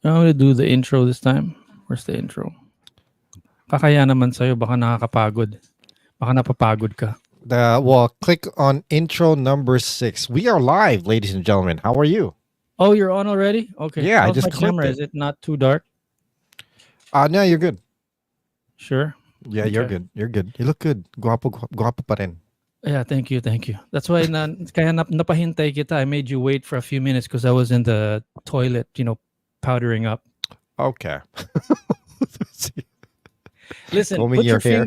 I'm gonna do the intro this time. Where's the intro? Kakaya naman sa'yo, baka nakakapagod. Baka napapagod ka. Click on intro number 6. We are live, ladies and gentlemen. How are you? Oh, you're on already? Okay. Yeah, I How's my just clicked camera? it. Is it not too dark? No, you're good. Sure. Yeah, you're Okay. good. You're good. You look good. Guapo pa rin. Yeah, thank you, thank you. That's why kaya napahintay kita. I made you wait for a few minutes because I was in the toilet, powdering up. Okay. Listen, Combing your hair.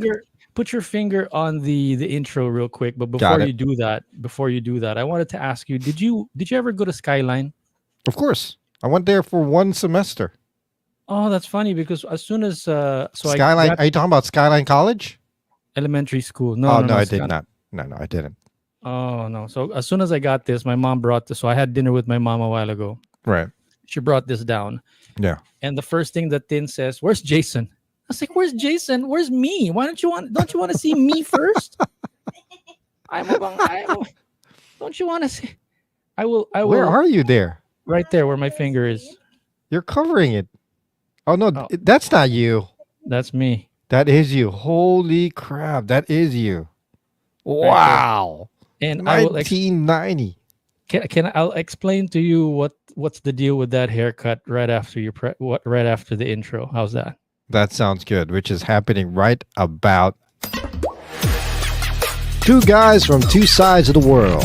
put your finger on the intro real quick. But Got it. before you do that, I wanted to ask you: did you ever go to Skyline? Of course. I went there for one semester. Oh, that's funny because as soon as I Skyline. got Are you talking about Skyline College? elementary school. Oh, No, no, no, I did not. No, I didn't. Oh no. So as soon as I got this, my mom brought this. So I had dinner with my mom a while ago. Right. She brought this down. Yeah. And the first thing that Tin says, "Where's Jason?" I was like, "Where's Jason? Where's me? Don't you want to see me first?" Don't you want to see? I Where will are you there? right there where my finger is. You're covering it. Oh, no, Oh, that's not you. that's me That is you. Holy crap. That is you. right there. Wow. And 1990. I'll explain to you what's the deal with that haircut right after right after the intro. How's that? That sounds good, which is happening right about. Two guys from two sides of the world.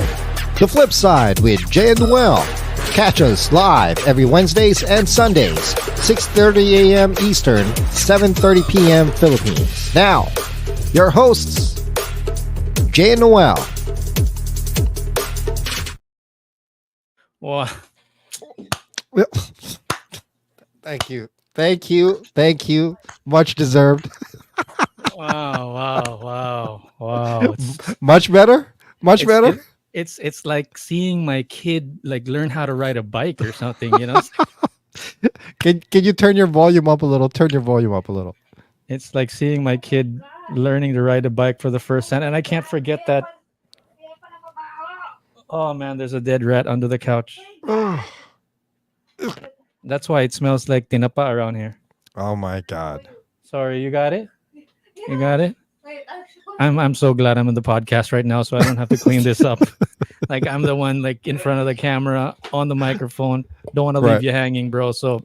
The Flip Side with Jay and Noel. Catch us live every Wednesdays and Sundays, 6:30 a.m. Eastern, 7:30 p.m. Philippines. Now, your hosts, Jay and Noel. Wow. Well, thank you. Thank you. Thank you. Much deserved. Wow. Much better? Much better? It's like seeing my kid like learn how to ride a bike or something. Can you turn your volume up a little? Turn your volume up a little. It's like seeing my kid learning to ride a bike for the first time. And I can't forget that. Oh man, there's a dead rat under the couch. That's why it smells like tinapa around here. Oh my God. Sorry, you got it? You got it? I'm so glad I'm in the podcast right now, so I don't have to clean this up. Like I'm the one like in front of the camera on the microphone. Don't want to leave Right. you hanging, bro. So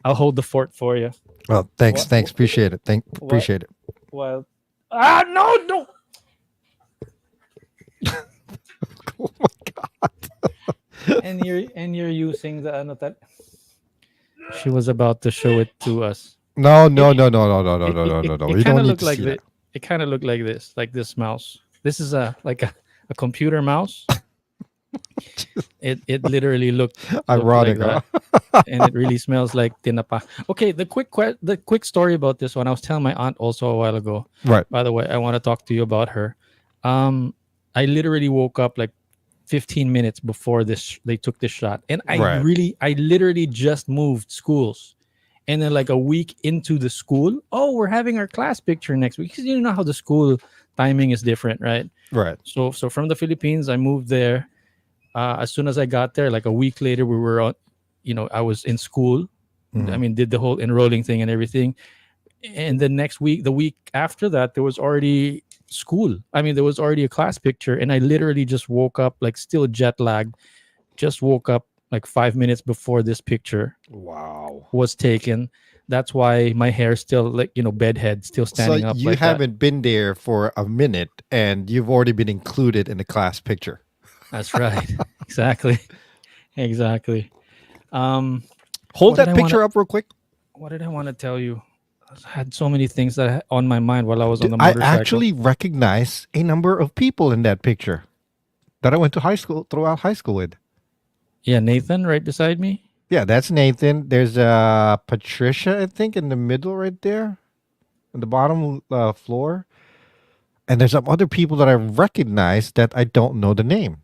I'll hold the fort for you. Well, thanks. What- Thanks. Appreciate it. Appreciate it. While no. Oh my God. And you're using the ano that she was about to show it to us. No. We It don't kind of need looked to like see this. that. It kind of looked like this mouse. This is a computer mouse. It literally looked Ironic, like huh? that, and it really smells like tinapa. Okay, the quick story about this one. I was telling my aunt also a while ago. Right. By the way, I want to talk to you about her. I literally woke up like 15 minutes before they took this shot, and Right. I literally just moved schools. And then like a week into the school, oh, we're having our class picture next week. Because you know how the school timing is different, right? Right. So from the Philippines, I moved there. As soon as I got there, like a week later, we were on, I was in school. I Mhm. mean, did the whole enrolling thing and everything. And the next week, the week after that, there was already school. I mean, there was already a class picture. And I literally just woke up, like still jet lagged, just woke up like 5 minutes before this picture Wow. was taken. That's why my hair still like bedhead still So standing up you like that. haven't been there for a minute and you've already been included in the class picture. That's right. Exactly. Um, Hold what did that I picture wanna up real quick. what did I want to tell you? I had so many things on my mind while I was on the I motorcycle. actually recognize a number of people in that picture that I went to throughout high school with. Yeah, Nathan right beside me. Yeah, that's Nathan. There's Patricia, I think, in the middle right there, on the bottom floor. And there's some other people that I recognize that I don't know the name.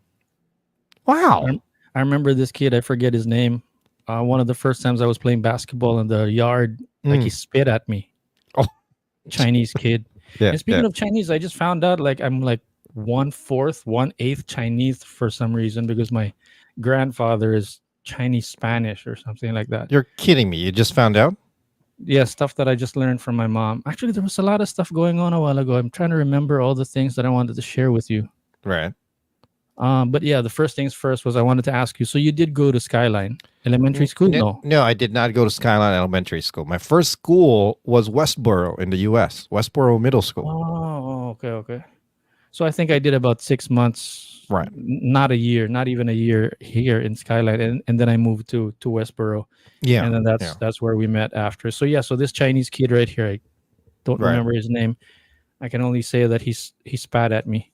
Wow. I remember this kid. I forget his name. One of the first times I was playing basketball in the yard, like he spit at me. Oh. Chinese kid. Yeah. And speaking of Chinese, I just found out like I'm like 1/4, 1/8 Chinese for some reason because my grandfather is Chinese Spanish or something like that. You're kidding me. You just found out? Yeah, stuff that I just learned from my mom. Actually, there was a lot of stuff going on a while ago. I'm trying to remember all the things that I wanted to share with you. Right. But yeah, the first things first was I wanted to ask you. So you did go to Skyline Elementary School? No. No, I did not go to Skyline Elementary School. My first school was Westboro in the U.S., Westboro Middle School. Oh, okay, okay. So I think I did about 6 months, Right. not a year, not even a year here in Skyline, and then I moved to Westboro, Yeah. and then Yeah. that's where we met after. So yeah, so this Chinese kid right here, I don't Right. remember his name. I can only say that he spat at me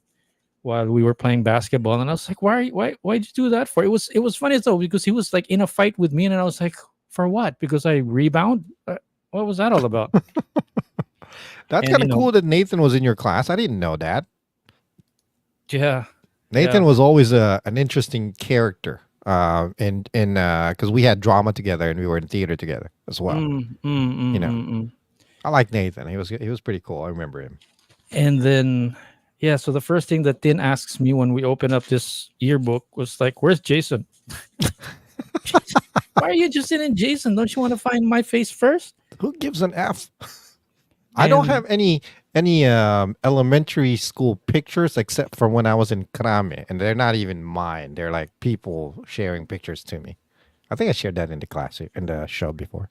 while we were playing basketball, and I was like, why'd you do that for? It was funny though because he was like in a fight with me, and I was like, for what? Because I rebound. What was that all about? That's And kind of cool that Nathan was in your class. I didn't know that. yeah, Nathan yeah. was always an interesting character. And because we had drama together and we were in theater together as well. You know, I like Nathan. He was pretty cool. I remember him. And then, yeah, so the first thing that Tin asks me when we open up this yearbook was like, "Where's Jason? Why are you interested in Jason? Don't you want to find my face first?" Who gives an F? I don't And have any elementary school pictures except for when I was in Krame, and they're not even mine. They're like people sharing pictures to me. I think I shared that in the class in the show before.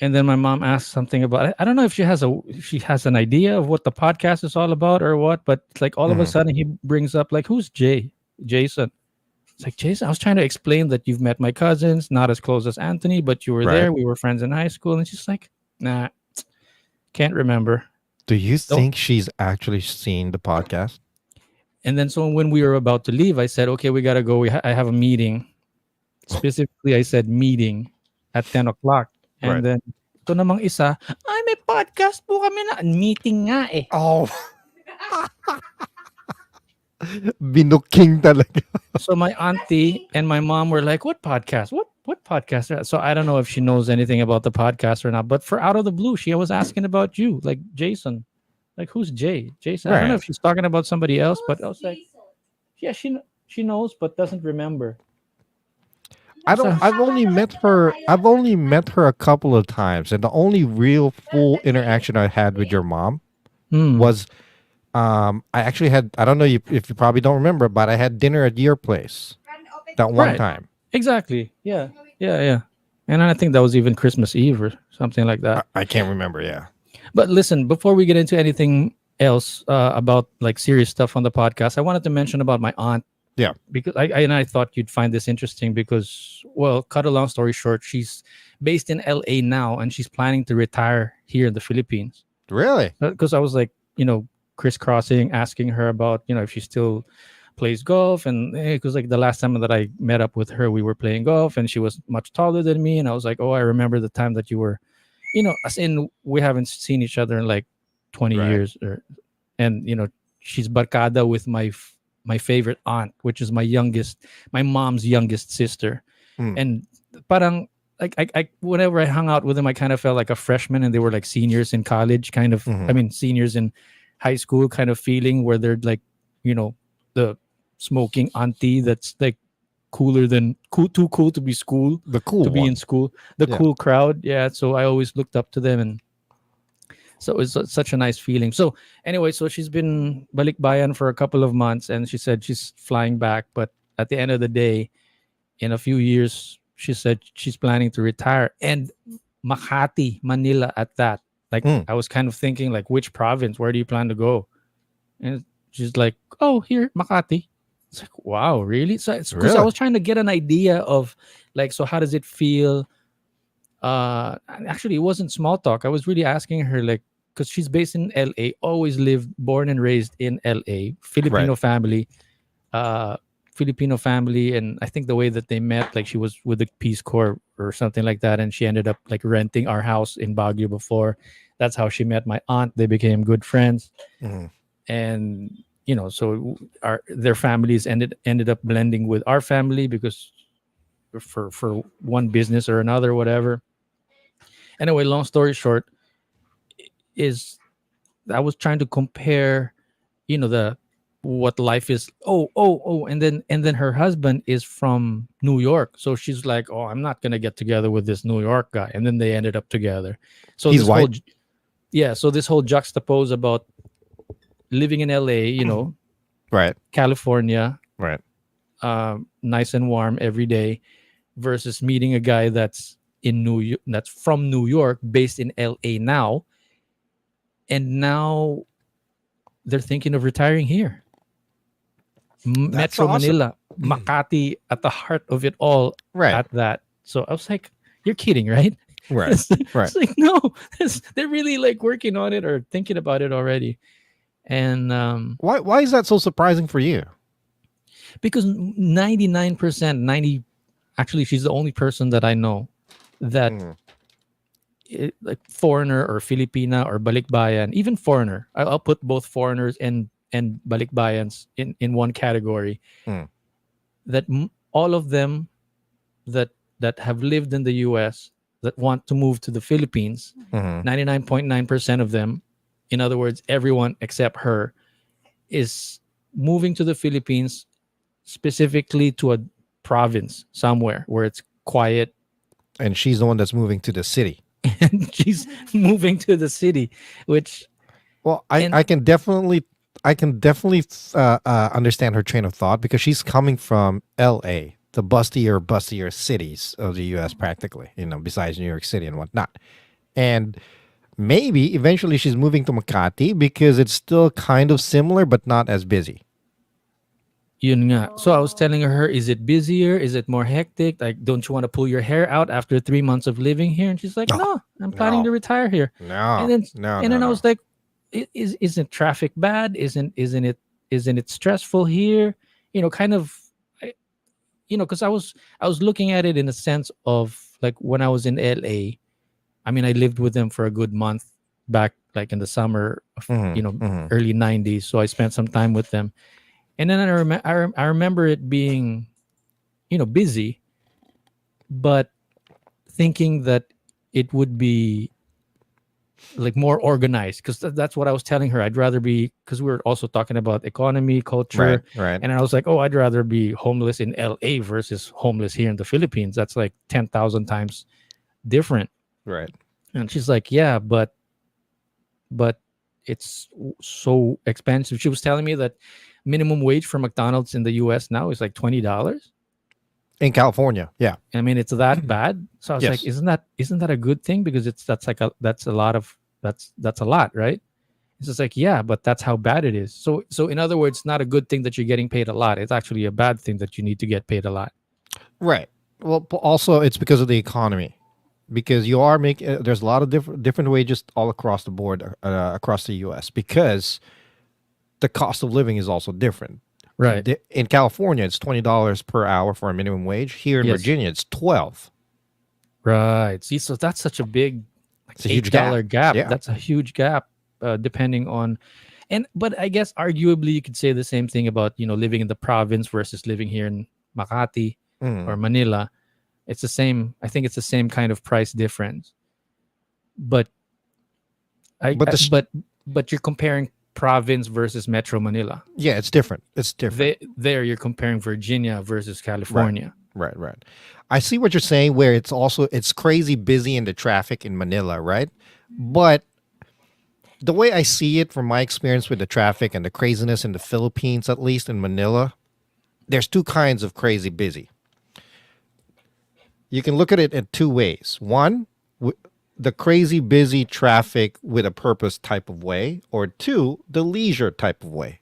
and then my mom asked something about. I don't know if she has an idea of what the podcast is all about or what, but it's like all of a Mhm. sudden he brings up like, "Who's Jason?" It's like, Jason. I was trying to explain that you've met my cousins, not as close as Anthony, but you were Right? there. We were friends in high school, and she's like, "Nah, can't remember." Do you Don't. think she's actually seen the podcast? And then so when we were about to leave, I said, "Okay, we gotta go. I have a meeting." Specifically, I said meeting at 10 o'clock. And Right. then ito namang isa, ay may podcast po kami na. Meeting nga eh. Oh, binuking talaga. So my auntie and my mom were like, "What podcast? What podcast?" So I don't know if she knows anything about the podcast or not. But for out of the blue, she was asking about you, like Jason. Like who's Jason? I don't know Right. if she's talking about somebody else, but I was like, yeah, she knows but doesn't remember. I don't. So I've only met her. I've only met her a couple of times, and the only real full interaction I had with your mom was, I actually had. I don't know if you probably don't remember, but I had dinner at your place that one right. time. Exactly. Yeah. Yeah. Yeah. And I think that was even Christmas Eve or something like that. I can't remember. Yeah. But listen, before we get into anything else about like serious stuff on the podcast, I wanted to mention about my aunt Yeah. because I thought you'd find this interesting because, well, cut a long story short, she's based in LA now and she's planning to retire here in the Philippines. Really? Because I was like, crisscrossing, asking her about, if she still plays golf. And because like the last time that I met up with her, we were playing golf and she was much taller than me. And I was like, oh, I remember the time that you were, as in we haven't seen each other in like 20 Right. years. And, she's barkada with my favorite aunt, which is my mom's youngest sister. Mm. And parang, like I whenever I hung out with them, I kind of felt like a freshman and they were like seniors in college, kind of. Mhm. I mean, seniors in high school, kind of feeling where they're like, the smoking auntie that's like cooler than too cool to be school The cool to be one. in school, the Yeah. cool crowd. Yeah, so I always looked up to them, and so it's such a nice feeling. So anyway, so she's been balikbayan for a couple of months, and she said she's flying back, but at the end of the day, in a few years, she said she's planning to retire. And Makati, Manila at that. Like Mm. I was kind of thinking like which province, where do you plan to go? And she's like, "Oh, here, Makati." It's like, wow, really? So it's because I Really? was trying to get an idea of like, so how does it feel? And actually, it wasn't small talk. I was really asking her like, because she's based in LA, always lived, born and raised in LA, Right. Uh, Filipino family, and I think the way that they met, like she was with the Peace Corps or something like that, and she ended up like renting our house in Baguio before. That's how she met my aunt. They became good friends, Mhm. and so their families ended up blending with our family because for one business or another, whatever. Anyway, long story short, is I was trying to compare, the what life is. Oh, and then her husband is from New York, so she's like, oh, I'm not gonna get together with this New York guy, and then they ended up together. So He's this whole white. yeah, so this whole juxtapose about living in LA, Right. California, Right. nice and warm every day, versus meeting a guy that's in New York, that's from New York, based in LA now, and now they're thinking of retiring here. That's Metro awesome. Manila, Makati at the heart of it all Right. at that. So I was like, you're kidding, right? Right. It's, Right. it's like, no, they're really like working on it or thinking about it already. And Why is that so surprising for you? because 99%, 90, actually, she's the only person that I know that Mm. like foreigner or Filipina or balikbayan, even foreigner. I'll put both foreigners and balikbayans in one category. Mm. That all of them that have lived in the US that want to move to the Philippines, Mhm. 99.9% of them, in other words, everyone except her, is moving to the Philippines specifically to a province somewhere where it's quiet. And she's the one that's moving to the city. And she's moving to the city, which, Well, I, and I can definitely understand her train of thought because she's coming from L.A., the bustier cities of the U.S. practically, besides New York City and whatnot. And maybe eventually she's moving to Makati because it's still kind of similar but not as busy. yun nga. So I was telling her, is it busier? Is it more hectic? Like, don't you want to pull your hair out after 3 months of living here? And she's like, No, no, I'm planning no, to retire here. And no, then no, and no, then I no. was like, isn't traffic bad? Isn't it stressful here? Kind of, I- because I was looking at it in a sense of like when I was in LA. I mean, I lived with them for a good month back, like in the summer of Mm-hmm. early '90s. So I spent some time with them, and then I remember it being busy, but thinking that it would be like more organized because that's what I was telling her. I'd rather be, because we were also talking about economy, Right, culture, right, and I was like, oh, I'd rather be homeless in LA versus homeless here in the Philippines. That's like 10,000 times different. right. And she's like, yeah, but it's so expensive. She was telling me that minimum wage for McDonald's in the US now is like $20. In California, yeah. I mean, it's that bad. So I was like, Yes. isn't that a good thing? Because that's a lot of that's a lot, right? It's just like, yeah, but that's how bad it is. So in other words, not a good thing that you're getting paid a lot. It's actually a bad thing that you need to get paid a lot. Right. Well, also it's because of the economy. Because you are making there's a lot of different wages all across the board across the U.S. because the cost of living is also different. Right. In California, it's $20 per hour for a minimum wage. Here in Yes. Virginia, it's 12. Right. See, so that's such a big like It's a huge $8 gap. gap. Yeah. That's a huge gap, depending on, but I guess arguably you could say the same thing about living in the province versus living here in Makati or Mm. Manila. It's the same. I think it's the same kind of price difference. But I, But I the but you're comparing province versus Metro Manila. yeah, it's different. It's different. There you're comparing Virginia versus Right. California. Right. Right. I see what you're saying. Where it's crazy busy in the traffic in Manila, right? But the way I see it from my experience with the traffic and the craziness in the Philippines, at least in Manila, there's two kinds of crazy busy. You can look at it in two ways. One, the crazy busy traffic with a purpose type of way, or two, the leisure type of way.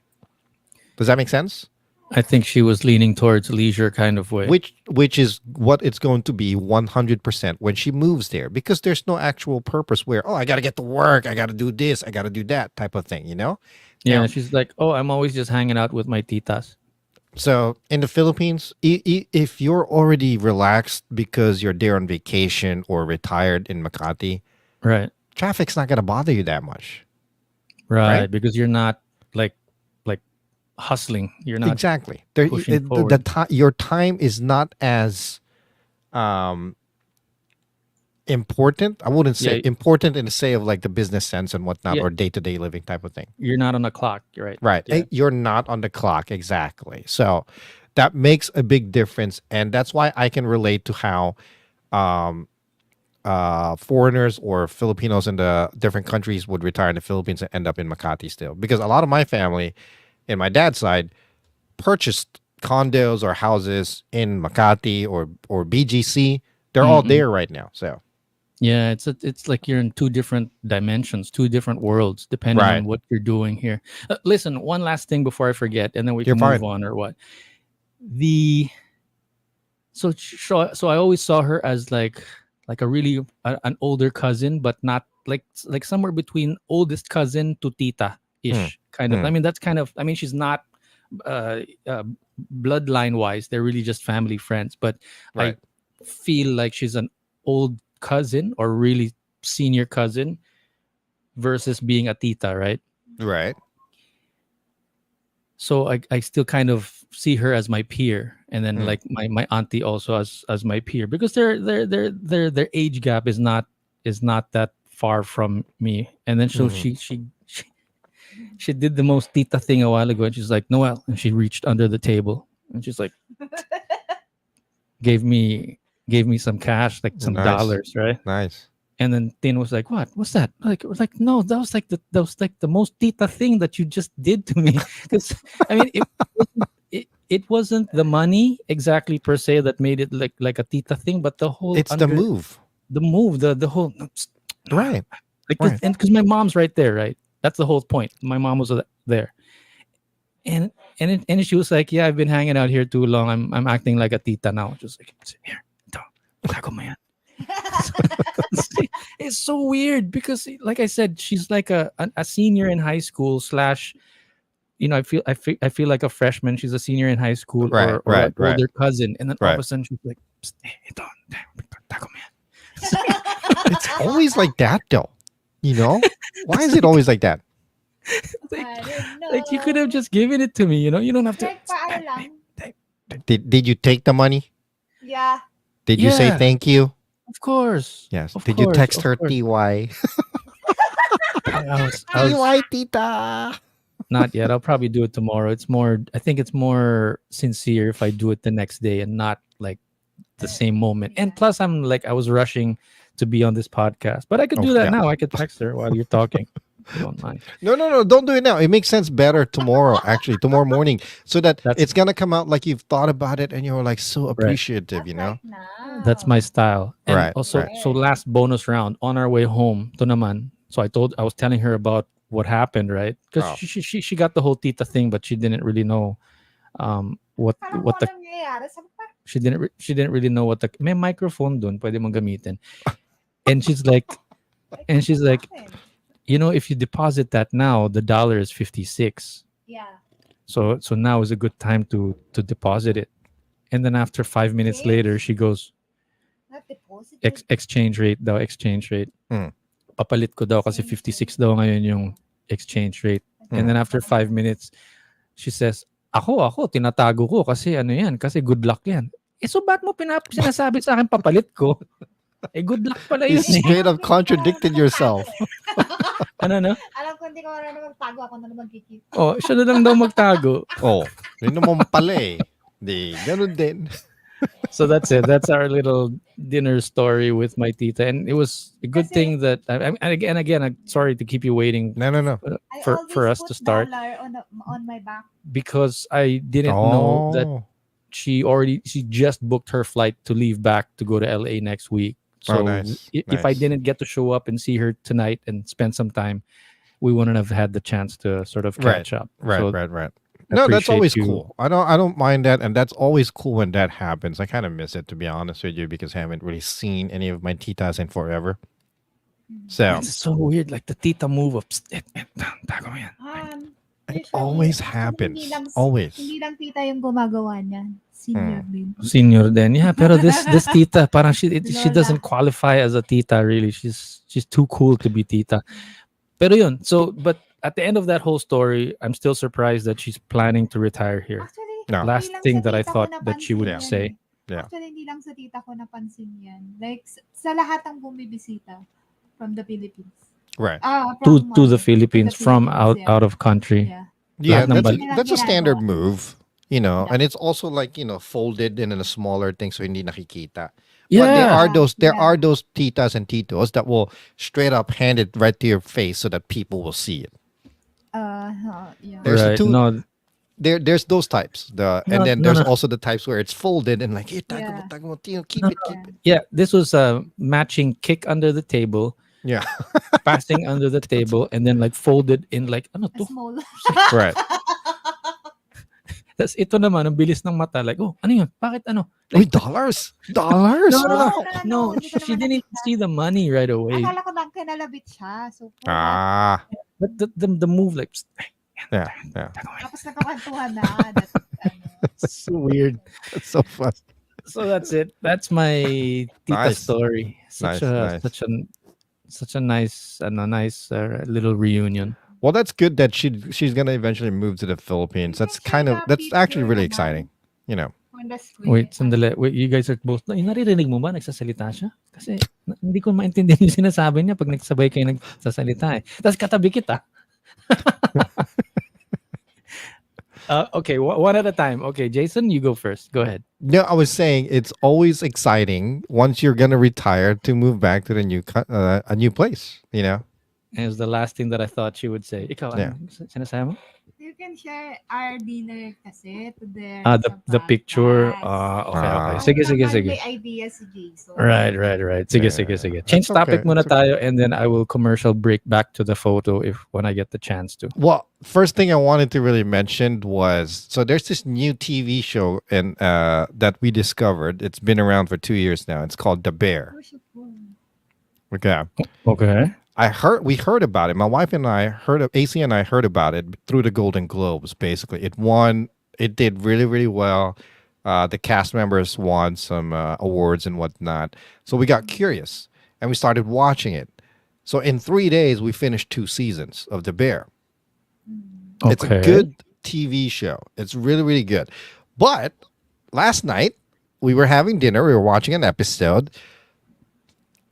Does that make sense? I think she was leaning towards leisure kind of way. Which is what it's going to be 100% when she moves there, because there's no actual purpose where, oh, I got to get to work, I got to do this, I got to do that type of thing, Yeah, Now, she's like, oh, I'm always just hanging out with my titas. so in the Philippines, if you're already relaxed because you're there on vacation or retired in Makati, Right. traffic's not going to bother you that much, Right. right? Because you're not like hustling. You're not Exactly. There, pushing forward. your time is not as um, important. I wouldn't say Yeah, important in the say of like the business sense and whatnot yeah. or day to day living type of thing. You're not on a clock, you're right? Right. Yeah. You're not on the clock exactly. So that makes a big difference, and that's why I can relate to how um, foreigners or Filipinos in the different countries would retire in the Philippines and end up in Makati still. Because a lot of my family, in my dad's side, purchased condos or houses in Makati or BGC. They're all Mm-mm. there right now. So Yeah, it's like you're in two different dimensions, two different worlds, depending right, on what you're doing here. Listen, one last thing before I forget, and then we you're can move fine. on or what. The so I always saw her as like a really an older cousin, but not like somewhere between oldest cousin to tita Mm, ish kind of. I mm, mean, that's kind of. I mean, she's not uh, uh bloodline wise. They're really just family friends, but I right, feel like she's an old cousin or really senior cousin versus being a tita, right? right. So I still kind of see her as my peer, and then Mm, like my auntie also as my peer because their age gap is not that far from me. And then so mm. she did the most tita thing a while ago, and she's like, Noel, and she reached under the table and she's like gave me gave me some cash, like some Nice, dollars, right? nice. And then Tin was like, "What? What's that?" Like no, that was like the most tita thing that you just did to me. Because I mean, it wasn't the money exactly per se that made it like a tita thing, but the whole It's the move. the move, the whole Right, like right. and because my mom's right there, right? That's the whole point. My mom was there, and and she was like, "Yeah, I've been hanging out here too long. I'm acting like a tita now." Just like here, taco man. It's so weird because like I said, she's like a senior in high school slash, I feel like a freshman. She's a senior in high school Right, or an right, right, older cousin, and then all of right. a sudden she's like, "Psst, ito, taco man." It's always like that, though. You know, why is it always like that? like, I don't like you could have know. just given it to me, you don't have to. Like, paano lang? Did you take the money? Yeah. Did you say Yeah, thank you? of course, Yes. of Did you course, text of her course. TY? I was TY, tita. not yet. I'll probably do it tomorrow. It's more. I think it's more sincere if I do it the next day and not like the same moment. And plus, I'm like I was rushing to be on this podcast, but I could Oh do that yeah. now. I could text her while you're talking. If you don't mind. No, no, no. Don't do it now. It makes sense better tomorrow, actually, tomorrow morning, so that That's it's gonna come out like you've thought about it and you're like so right. appreciative. That's You know. right now. That's my style. And Right. also, Right. so Correct. last bonus round on our way home to naman. So I was telling her about what happened, right? Because Oh. she got the whole tita thing, but she didn't really know Parang what kung the anong nangyayari. Sabi ko, she didn't really know what the may microphone dun pwede mong gamitin. And she's like like, and she's like, bakit? if you deposit that now, the dollar is 56. Yeah. So now is a good time to deposit it. And then after 5 minutes later, she goes, Not deposited. exchange rate. Hmm. Papalit ko daw kasi 56 daw ngayon yung exchange rate. And then after 5 minutes, she says, ako, tinatago ko kasi ano yan, kasi good luck yan. So ba't mo sinasabi sa akin papalit ko? Good luck pala You yun eh. straight up contradicted yourself. Ano, no? Alam ko hindi ko marunong magtago. Ako na naman kikip. Oh, siya na lang daw magtago. Oh, yun naman pala eh. Di, ganun din. So that's it. That's our little dinner story with my tita. And it was a good Kasi- thing that, again, I'm sorry to keep you waiting No, no, no. I for always us put to start dollar on my back. because I didn't know that Oh. she just booked her flight to leave back to go to LA next week. So Oh, nice, if I nice. didn't get to show up and see her tonight and spend some time, we wouldn't have had the chance to sort of Right, catch up. Right, So right, right. I No, that's appreciate always you. cool. I don't mind that, and that's always cool when that happens. I kind of miss it, to be honest with you, because I haven't really seen any of my titas in forever. So It's so weird, like the tita move of tago mo yan. it Usually, always actually, happens. Hindi lang, Always. Hindi lang tita yung gumagawa niyan. Senior din. Senior then, yeah. Pero this tita, parang she Lola. doesn't qualify as a tita really. She's too cool to be tita. Pero yun, so but at the end of that whole story, I'm still surprised that she's planning to retire here. Actually, No. Last hindi lang thing sa that I tita ko thought that she napansin would yan say. eh. Yeah. Actually, hindi lang sa tita ko napansin yan. Like, sa lahat ng bumibisita from the Philippines. Right. To the Philippines from Philippines, out of country. Yeah. Yeah, Lahat ng that's a standard move, Yeah. and it's also like, folded in a smaller thing so hindi nakikita. But Yeah. there Yeah. are those titas and titos that will straight up hand it right to your face so that people will see it. Yeah. There's Right. two No, there's those types. And then no, there's no. also the types where it's folded and like, hey, Yeah. tago mo, Tino, keep No, it, keep Yeah. it. Yeah, this was a matching kick under the table, Yeah. passing under the table, and then like folded in like ano A to? small. Right. Tapos ito naman, ang bilis ng mata, like, oh, ano yun? Bakit ano? Uy, Like, dollars. Dollars. no, no, no, Wow. no, Hindi ko she naman didn't even nakita. see the money right away. Akala ko kinalabit siya. So, for that, Ah. But the move, like, psst, Yeah. Yeah. tapos nagkakantuhan na. That, it's so weird. That's so fun. So that's it. That's my tita Nice. story. Such Nice. such a nice little reunion. Well, that's good that she's gonna eventually move to the Philippines. That's actually really exciting. on the screen. Wait, sandali. Wait, you guys are both... Naririnig mo ba? Nagsasalita siya? Kasi hindi ko maintindihan yung sinasabi niya pag nagsabay kayo nagsasalita eh. Tapos katabi kita. Okay, one at a time. Okay, Jason, you go first. Go ahead. No, I was saying it's always exciting once you're gonna retire to move back to the a new place. And it was the last thing that I thought she would say. Ikaw, Yeah. ano sinasabi mo? You can share our dinner kasi to their The picture. Okay. Sige. May idea si Jason. Right. Sige. Change That's topic okay. muna That's okay. tayo and then I will commercial break back to the photo when I get the chance to. Well, first thing I wanted to really mention was, so there's this new TV show that we discovered. It's been around for 2 years now. It's called The Bear. Okay. Okay. We heard about it. My wife and I AC and I heard about it through the Golden Globes. Basically, it did really, really well. The cast members won some awards and whatnot. So we got curious and we started watching it. So in 3 days, we finished 2 seasons of The Bear. It's a good TV show. It's really, really good. But last night we were having dinner. We were watching an episode.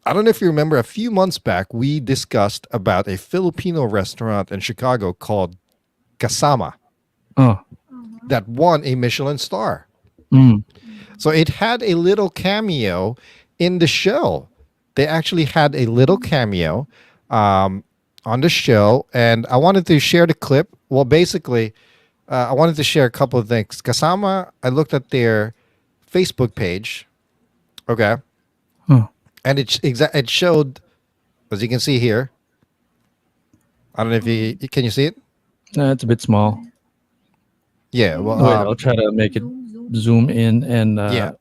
I don't know if you remember, a few months back, we discussed about a Filipino restaurant in Chicago called Kasama Oh. that won a Michelin star. Mm. So it had a little cameo in the show. They actually had a little cameo on the show, and I wanted to share the clip. Well, basically, I wanted to share a couple of things. Kasama, I looked at their Facebook page. Okay. Huh. And it showed, as you can see here. I don't know if can you see it? It's a bit small. Yeah. Well, Wait, I'll try to make it zoom in and yeah.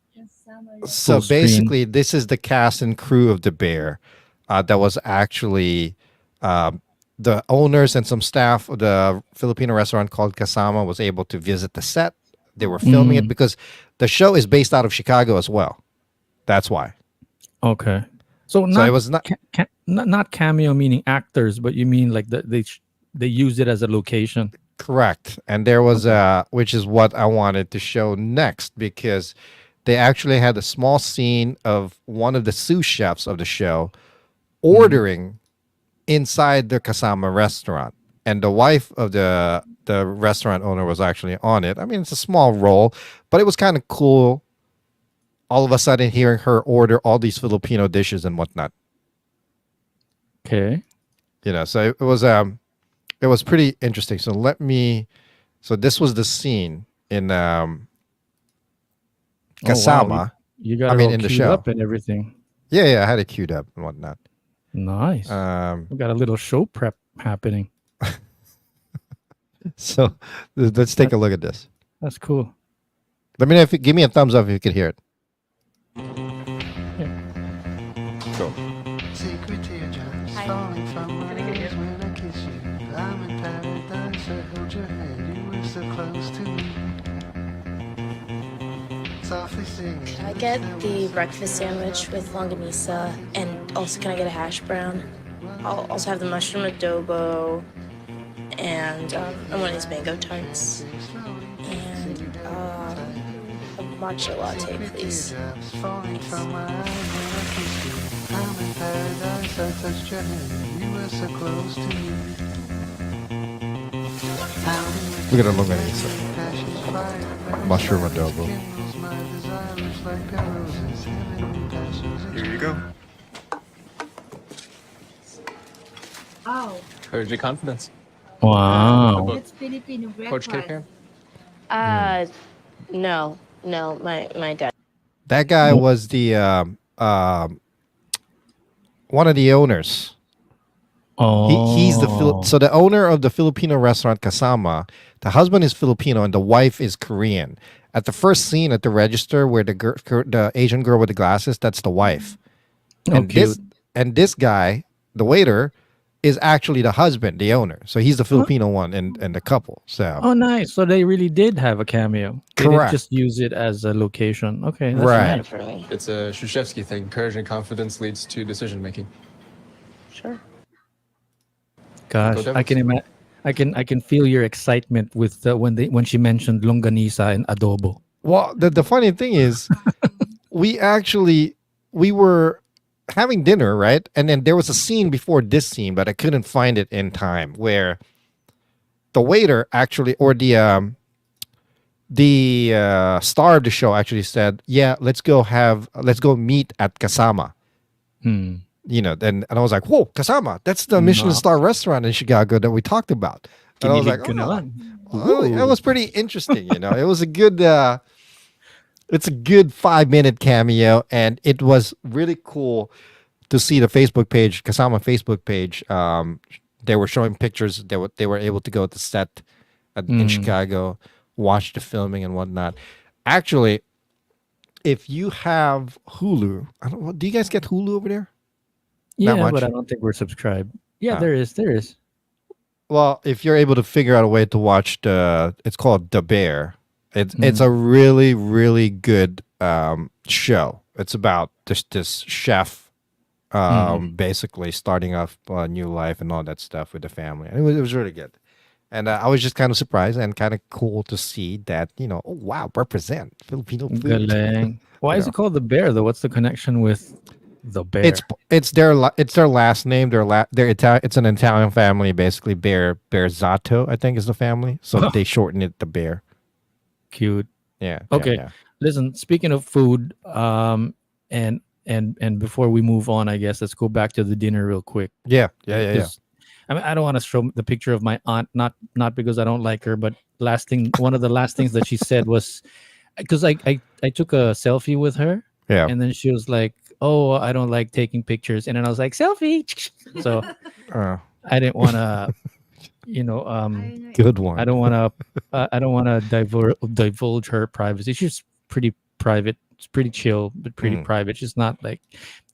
So full screen. basically, this is the cast and crew of The Bear. That was actually the owners and some staff of the Filipino restaurant called Kasama was able to visit the set. They were filming it because the show is based out of Chicago as well. That's why. Okay. So So it was not. not cameo meaning actors, but you mean like they use it as a location. Correct. And there was which is what I wanted to show next, because they actually had a small scene of one of the sous chefs of the show ordering inside the Kasama restaurant. And the wife of the restaurant owner was actually on it. I mean, it's a small role, but it was kind of cool all of a sudden hearing her order all these Filipino dishes and whatnot. Okay. So it was pretty interesting. So this was the scene in Kasama. You got I it mean, all in the queued show. up and everything. Yeah, I had it queued up and whatnot. Nice. We got a little show prep happening. So let's take a look at this. That's cool. Let me know give me a thumbs up if you can hear it. Cool. Secret teardrops falling from my eyes when I kiss you. I'm in paradise, I hold your hand, you were so close to me. Softly singing. Can I get the breakfast sandwich with longanisa, and also can I get a hash brown? I'll also have the mushroom adobo, and one of these mango tarts, and matcha latte, please. Teardrops falling from my eyes when I kissed you. I'm in paradise, I touched your hand. You were so close to me. Look at the longanisa. Passion's fire, Mushroom adobo. kindles my desires like a rose's. Heaven passions. Here you go. Oh, Courage and confidence. Wow. that's Filipino Coach breakfast. K-Pan? No, my dad. That guy was the one of the owners. He's the so the owner of the Filipino restaurant Kasama. The husband is Filipino and the wife is Korean. At the first scene at the register where the Asian girl with the glasses, that's the wife. And cute. this guy, the waiter, is actually the husband, the owner. So he's the Filipino one and the couple. So Oh, nice. So they really did have a cameo. They Correct. didn't just use it as a location. Okay, that's Right. nice. For me. It's a Shushevsky thing. Courage and confidence leads to decision making. Sure. Gosh, Go I can Devils. I can feel your excitement with when she mentioned longanisa and adobo. well, the funny thing is, we were having dinner, right? And then there was a scene before this scene, but I couldn't find it in time where the waiter actually, or the star of the show actually said, "Yeah, let's go meet at Kasama." Hmm. You know, and I was like, "Whoa, Kasama! That's the Michelin No. star restaurant in Chicago that we talked about." And I was like, Kinilig ka naman. well, it was pretty interesting, you know. It was a good it's a good 5-minute cameo, and it was really cool to see the Facebook page, Kasama Facebook page. They were showing pictures. They were able to go to set in Chicago, watch the filming and whatnot. Actually, if you have Hulu, I don't know, do you guys get Hulu over there? Yeah, much? but I don't think we're subscribed. Yeah, Ah. there is. There is. Well, if you're able to figure out a way to watch it's called The Bear. It's a really, really good show. It's about this chef basically starting off a new life and all that stuff with the family. And it was really good. And I was just kind of surprised and kind of cool to see that, you know, oh wow, represent Filipino food. Galing. Why is Yeah. it called the bear though? What's the connection with the bear? It's their last name. It's an Italian family, basically. Bearzato, I think, is the family. So they shorten it to Bear. Cute. Yeah. Okay. Yeah. Listen, speaking of food, and before we move on, I guess let's go back to the dinner real quick. Yeah. 'Cause, I mean, I don't want to show the picture of my aunt, not because I don't like her, but one of the last things that she said was, because I took a selfie with her, Yeah. and then she was like, "Oh, I don't like taking pictures," and then I was like, "Selfie." So I didn't want to, Good one. I don't want to divulge her privacy. She's pretty private. It's pretty chill, but pretty private. She's not like.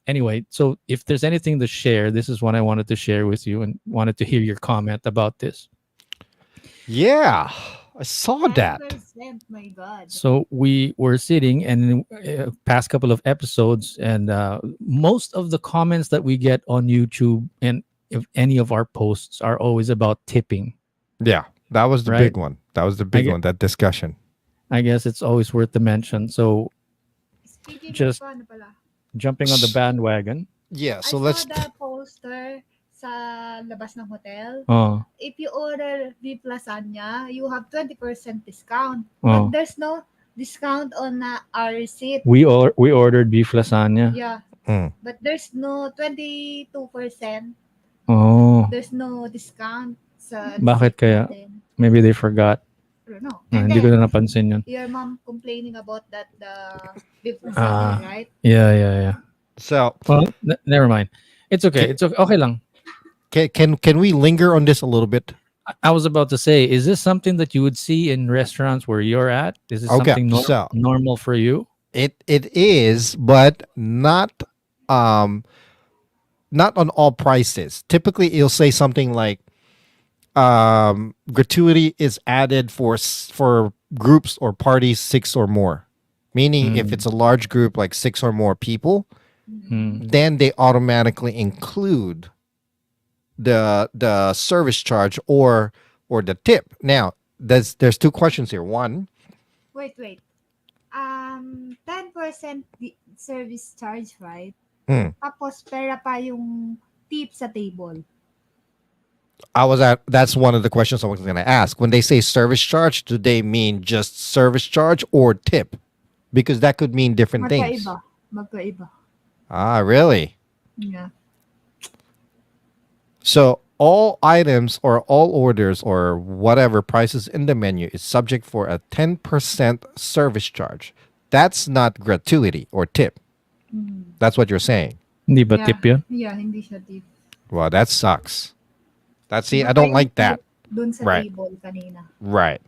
Anyway, so if there's anything to share, this is what I wanted to share with you and wanted to hear your comment about this. Yeah. I saw that. 10%, my God. So we were sitting and past couple of episodes, and most of the comments that we get on YouTube and if any of our posts are always about tipping. Yeah. That was the Right. big one. That was the big one, that discussion. I guess it's always worth the mention. So Speaking Just- of ano pala, jumping on the bandwagon. Yeah. So I let's. saw the poster sa labas ng hotel. Oh, If you order beef lasagna, you have 20% discount. Oh. But there's no discount on our receipt. we ordered beef lasagna. Yeah. Mm. But there's no 22%. Oh, There's no discount sa Bakit receipt kaya? natin. maybe they forgot. I don't know. Ah, And hindi ko then, na napansin yun. your mom complaining about that the beef Ah. lasagna, right? Yeah. So Well, never mind. It's okay. It's okay. Okay lang. can we linger on this a little bit? I was about to say, is this something that you would see in restaurants where you're at? Is it Okay, something so- normal for you? It is, but not on all prices. Typically, it'll say something like gratuity is added for groups or parties 6 or more. Meaning, if it's a large group like 6 or more people, then they automatically include the service charge or the tip. Now, there's two questions here. One, Wait. 10% service charge, right? Hmm. Tapos pera pa yung tip sa table. That's one of the questions I was going to ask. When they say service charge, do they mean just service charge or tip? Because that could mean different things. Magkaiba. Magkaiba. Ah, really? Yeah. So all items or all orders or whatever prices in the menu is subject for a 10% service charge. That's not gratuity or tip. That's what you're saying. Hindi ba Yeah. tip yun? Yeah, hindi siya tip. Well, that sucks. See, Iba I pa don't yung like that. tip dun sa Right. table kanina. Right.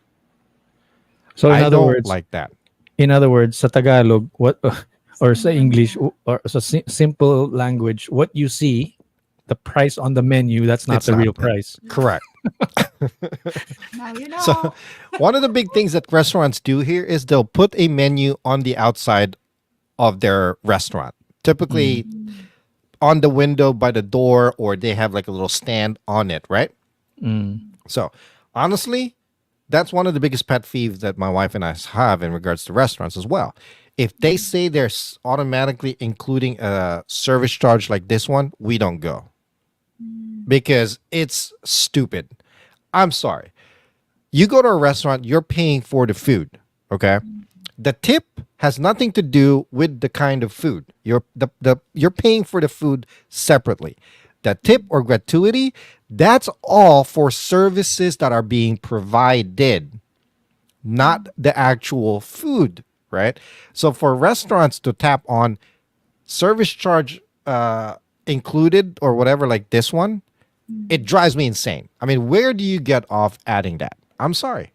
So in I other don't words, like that. sa Tagalog, what or sa English or sa simple language, what you see, the price on the menu, that's not It's the not real the- price. Correct. Now you know. So one of the big things that restaurants do here is they'll put a menu on the outside of their restaurant. Typically on the window by the door, or they have like a little stand on it, right? So honestly, that's one of the biggest pet peeves that my wife and I have in regards to restaurants as well. If they say they're automatically including a service charge like this one, we don't go because it's stupid. I'm sorry. You go to a restaurant, you're paying for the food, okay? The tip has nothing to do with the kind of food. You're paying for the food separately. The tip or gratuity, that's all for services that are being provided, not the actual food, right? So for restaurants to tap on service charge included or whatever, like this one, it drives me insane. I mean, where do you get off adding that? I'm sorry.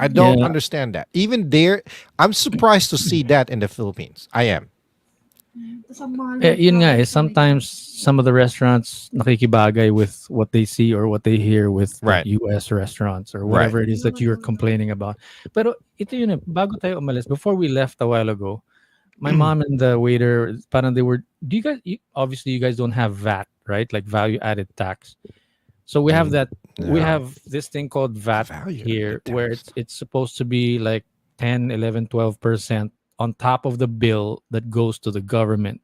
I don't Yeah. understand that. Even there, I'm surprised to see that in the Philippines. I am. Tapos ang mahal Yun nga ng sometimes some of the restaurants nakikibagay with what they see or what they hear with Right. US restaurants or whatever it is that you're complaining about. Pero ito yun bago tayo umalis, before we left a while ago, my mom and the waiter, parang they were, obviously you guys don't have VAT, right? Like value added tax. So we have that, we No. have this thing called VAT Value-added here where tax. it's supposed to be like 10, 11, 12% on top of the bill that goes to the government.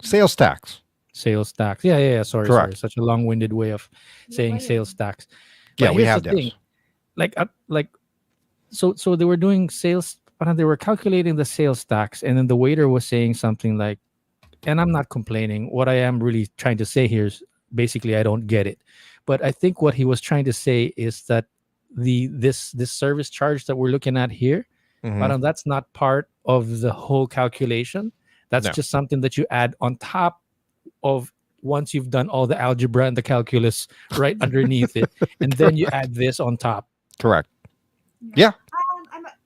Sales tax. Sales tax. Yeah. Sorry. Correct. Such a long-winded way of saying sales tax. Yeah, But we here's have the those. thing. So they were doing sales. They were calculating the sales tax, and then the waiter was saying something like, and I'm not complaining. What I am really trying to say here is basically I don't get it. But I think what he was trying to say is that this service charge that we're looking at here, Mhm. that's not part of the whole calculation. That's No. just something that you add on top of once you've done all the algebra and the calculus right underneath it, and then you add this on top. Correct. Yeah.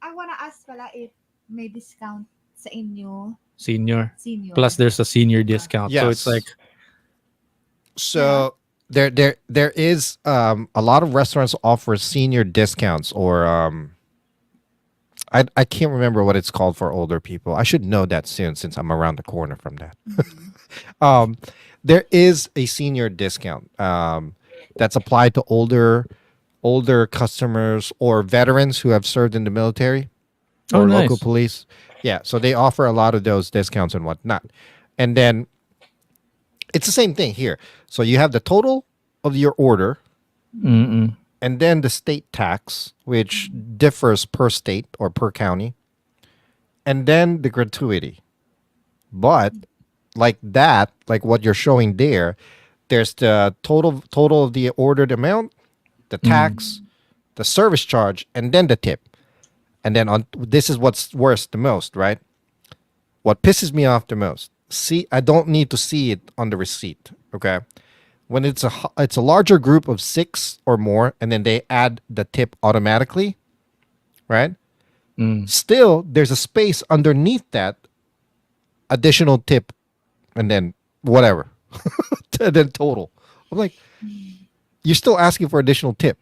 I wanna ask pala if may discount sa inyo, Senior. senior. Plus, there's a senior discount. So it's Yes. like, So there is a lot of restaurants offer senior discounts or I can't remember what it's called for older people. I should know that soon since I'm around the corner from that. There is a senior discount that's applied to older customers or veterans who have served in the military Oh, or nice. local police. Yeah, so they offer a lot of those discounts and whatnot. And then it's the same thing here. So you have the total of your order, mm-mm. and then the state tax, which differs per state or per county, and then the gratuity. But like that, like what you're showing there, there's the total of the ordered amount, the tax, the service charge, and then the tip. And then this is what's worse the most, right? What pisses me off the most. See, I don't need to see it on the receipt, okay? When it's a larger group of 6 or more, and then they add the tip automatically, right? Still, there's a space underneath that additional tip, and then whatever, and then total. I'm like, you're still asking for additional tip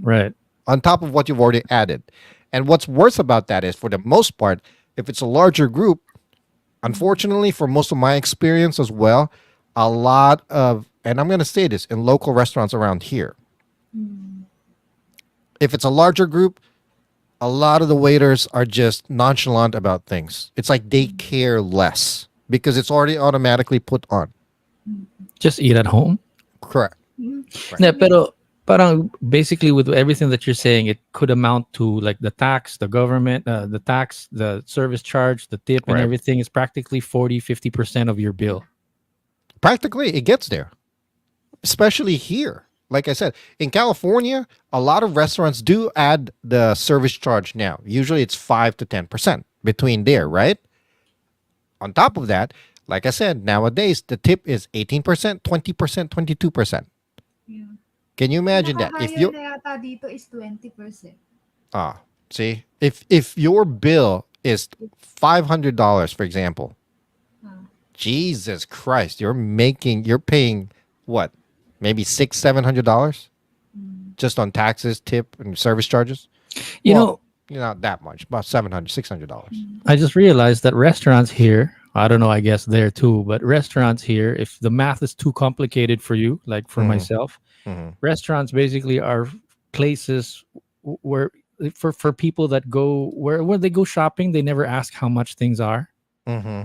Right. on top of what you've already added. And what's worse about that is, for the most part, if it's a larger group, unfortunately, for most of my experience as well, a lot of, and I'm going to say this in local restaurants around here, if it's a larger group, a lot of the waiters are just nonchalant about things. It's like they care less because it's already automatically put on. Just eat at home. Correct. Yeah, pero parang basically with everything that you're saying, it could amount to like the tax, the government, the tax, the service charge, the tip, and Right. everything is practically 40-50% of your bill. Practically, it gets there, especially here. Like I said, in California, a lot of restaurants do add the service charge now. Usually it's 5 to 10% between there, right? On top of that, like I said, nowadays the tip is 18%, 20%, 22%. Yeah. Can you imagine that? If Pinaka-higher you na yata dito is 20%. see, if your bill is $500, for example, Jesus Christ, you're paying what? Maybe $600-700 just on taxes, tip, and service charges. You know, Not that much, about $700-600. I just realized that restaurants here, I don't know, I guess there too, but restaurants here, if the math is too complicated for you, like for myself, restaurants basically are places where for people that go where they go shopping, they never ask how much things are. Mm-hmm.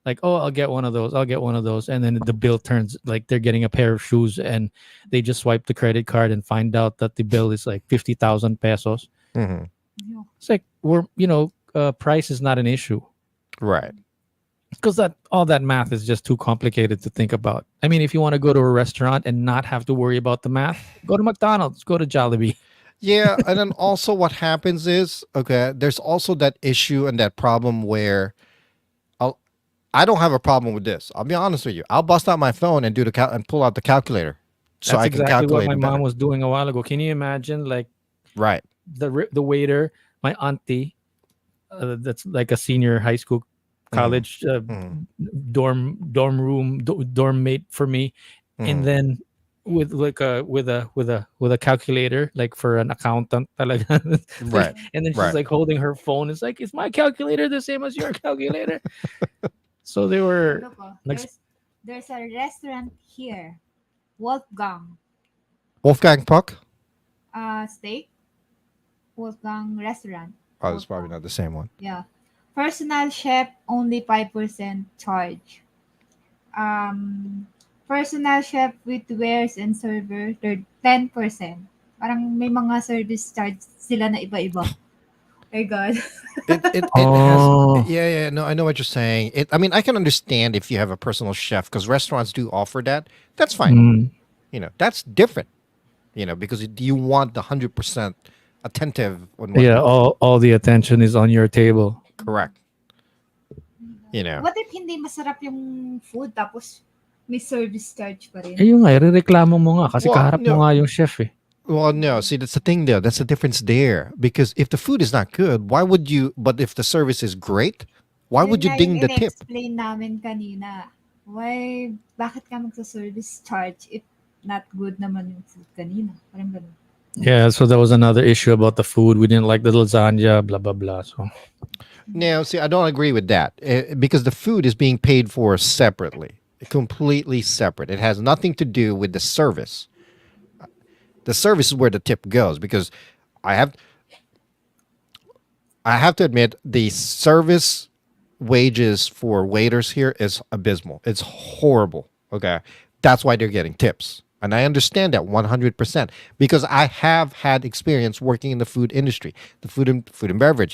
Like, oh, I'll get one of those, and then the bill turns like they're getting a pair of shoes, and they just swipe the credit card and find out that the bill is like 50,000 pesos. Mm-hmm. It's like price is not an issue Right. because that all that math is just too complicated to think about. I mean, if you want to go to a restaurant and not have to worry about the math, go to McDonald's, go to Jollibee. Yeah, and then also what happens is, okay, there's also that issue and that problem where I don't have a problem with this. I'll be honest with you. I'll bust out my phone and do and pull out the calculator so That's I can exactly calculate what it my better. mom was doing a while ago. Can you imagine, like Right. the waiter, my auntie, that's like a senior high school, college dorm mate for me, and then with like with a calculator, like for an accountant, talaga. Right. And then she's Right. like holding her phone. It's like, is my calculator the same as your calculator? So they were Ano po? like, There's a restaurant here. Wolfgang. Wolfgang Puck? Steak. Wolfgang restaurant. Oh, it's probably not the same one. Yeah. Personal chef, only 5% charge. Personal chef with wares and server, 10%. Parang may mga service charge sila na iba-iba. My God. It Oh. has no, I know what you're saying. I mean, I can understand if you have a personal chef because restaurants do offer that. That's fine. That's different. Because you want the 100% attentive on what yeah, all the attention is on your table. correct. What if hindi masarap yung food tapos may service charge pa rin? Ayun nga, reklamo mo nga kasi Well, kaharap mo no. nga yung chef eh. Well, no, see, that's the thing there. That's the difference there. Because if the food is not good, why would you? But if the service is great, why would you ding the tip? Explain namin kanina. Why, bakit ka magsa-service charge if not good naman yung food kanina? Parang ganun. Yeah, so there was another issue about the food. We didn't like the lasagna, blah blah blah. So No, see, I don't agree with that because the food is being paid for separately, completely separate. It has nothing to do with the service. The service is where the tip goes because I have to admit the service wages for waiters here is abysmal. It's horrible. Okay. That's why they're getting tips. And I understand that 100% because I have had experience working in the food industry, the food and beverage,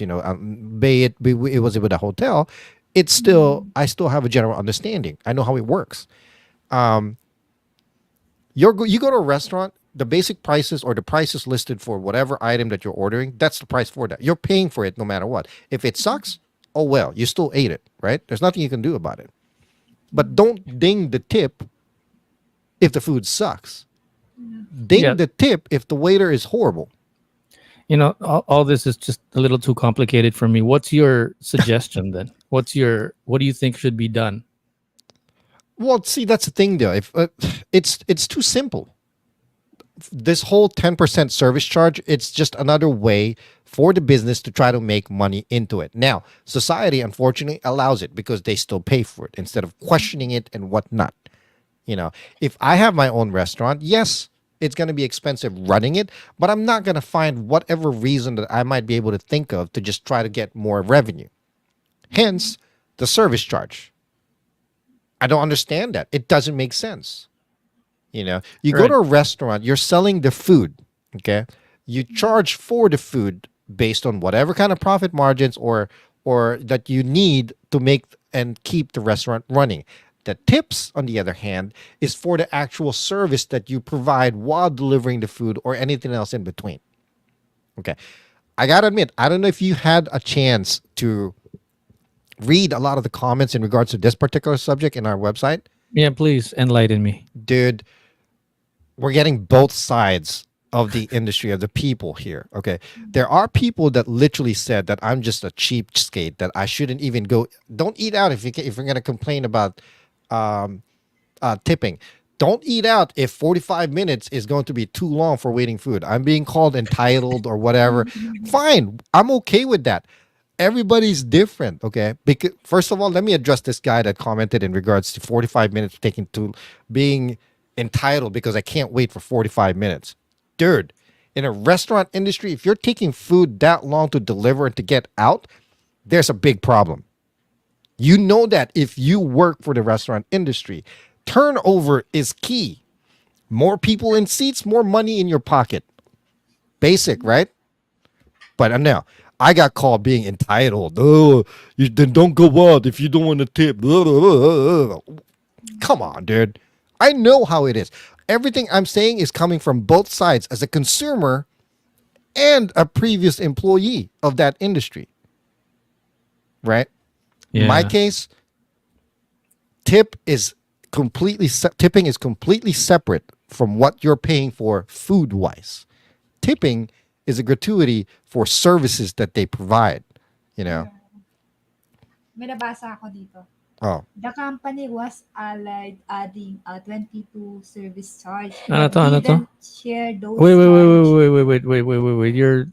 be it was with a hotel, I still have a general understanding. I know how it works. You go to a restaurant, the basic prices or the prices listed for whatever item that you're ordering, that's the price for that. You're paying for it no matter what. If it sucks, oh well, you still ate it, right? There's nothing you can do about it. But don't ding the tip if the food sucks. Ding the tip if the waiter is horrible. All this is just a little too complicated for me. What's your suggestion then? What do you think should be done? Well, see, that's the thing though. If it's too simple. This whole 10% service charge, it's just another way for the business to try to make money into it. Now, society unfortunately allows it because they still pay for it instead of questioning it and whatnot. If I have my own restaurant, yes, it's going to be expensive running it, but I'm not going to find whatever reason that I might be able to think of to just try to get more revenue. Hence, the service charge. I don't understand that. It doesn't make sense. You go Right. to a restaurant, you're selling the food, okay? You charge for the food based on whatever kind of profit margins or that you need to make and keep the restaurant running. The tips, on the other hand, is for the actual service that you provide while delivering the food or anything else in between. Okay. I got to admit, I don't know if you had a chance to read a lot of the comments in regards to this particular subject in our website. Yeah, please enlighten me. Dude, we're getting both sides of the industry, of the people here. Okay. There are people that literally said that I'm just a cheapskate, that I shouldn't even go. Don't eat out if you're going to complain about tipping. Don't eat out if 45 minutes is going to be too long for waiting food. I'm being called entitled or whatever. Fine. I'm okay with that. Everybody's different, okay? Because first of all, let me address this guy that commented in regards to 45 minutes taking to being entitled because I can't wait for 45 minutes. Dude, in a restaurant industry, if you're taking food that long to deliver and to get out, there's a big problem. You know that if you work for the restaurant industry, turnover is key. More people in seats, more money in your pocket. Basic, right? But now I got called being entitled. Oh, you then don't go out if you don't want to tip. Come on, dude. I know how it is. Everything I'm saying is coming from both sides as a consumer and a previous employee of that industry. Right? In my Yeah. case, tipping is completely separate from what you're paying for food wise. Tipping is a gratuity for services that they provide, you know. May nabasa ako dito. Oh, The company was allied adding a 22 service charge, Ano but to, ano to? didn't share those Wait, wait, wait, charge. wait. You're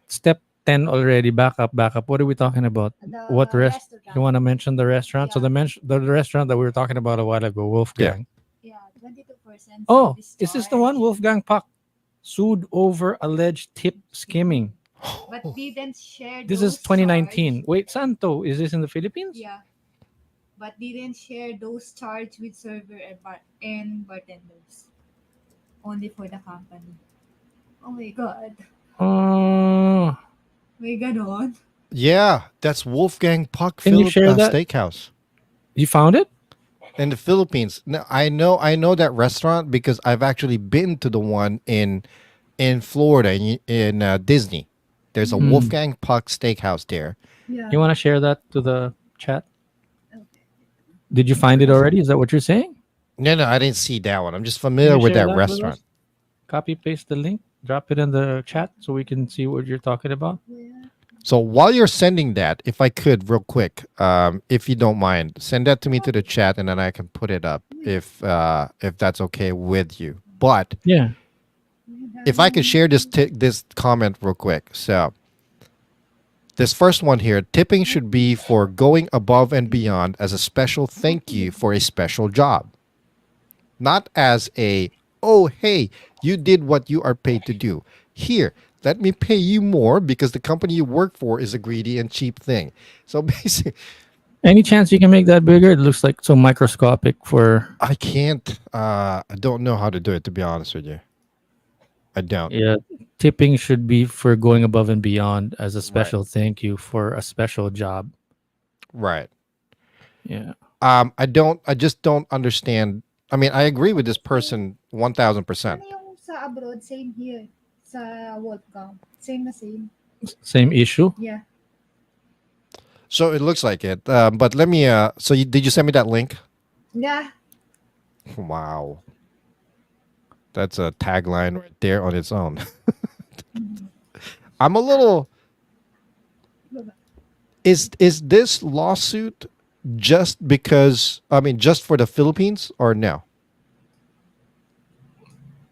step 10 already. Back up, back up. What are we talking about? The What rest? restaurant. You want to mention the restaurant? So Yeah. the restaurant that we were talking about a while ago, Wolfgang. Yeah, 22% Oh, service is this the one? charge, Wolfgang Puck sued over alleged tip skimming. but didn't share This those is 2019. charge. Wait, Santo, is this in the Philippines? Yeah, but didn't share those charge with server and bartenders. Only for the company. Oh my God. Oh, May ganon. yeah, that's Wolfgang Puck Can you share that? Steakhouse you found it? in the Philippines. Now, I know that restaurant because I've actually been to the one in Florida in Disney. There's a Wolfgang Puck Steakhouse there. Yeah. You want to share that to the chat? Okay. Did you find it already? Is that what you're saying? No, I didn't see that one. I'm just Can familiar you with share that with restaurant. us? Copy paste the link, drop it in the chat so we can see what you're talking about. Yeah. So while you're sending that, if I could, real quick, if you don't mind, send that to me to the chat, and then I can put it up if that's okay with you. But Yeah. if I could share this comment real quick, so this first one here, tipping should be for going above and beyond as a special thank you for a special job, not as a oh hey you did what you are paid to do. Here, let me pay you more because the company you work for is a greedy and cheap thing. So basically, Any chance you can make that bigger? It looks like so microscopic for. I can't. I don't know how to do it, to be honest with you. I don't. Yeah. Tipping should be for going above and beyond as a special thank you for a special job. Right. Yeah. I don't. I just don't understand. I mean, I agree with this person 1,000%. Ano yung sa abroad? Same here. Sa Wolfgang. Same na same. Same issue. Yeah. So it looks like it. But let me. So did you send me that link? Yeah. Wow. That's a tagline right there on its own. I'm a little. Is this lawsuit just because? I mean, just for the Philippines or no?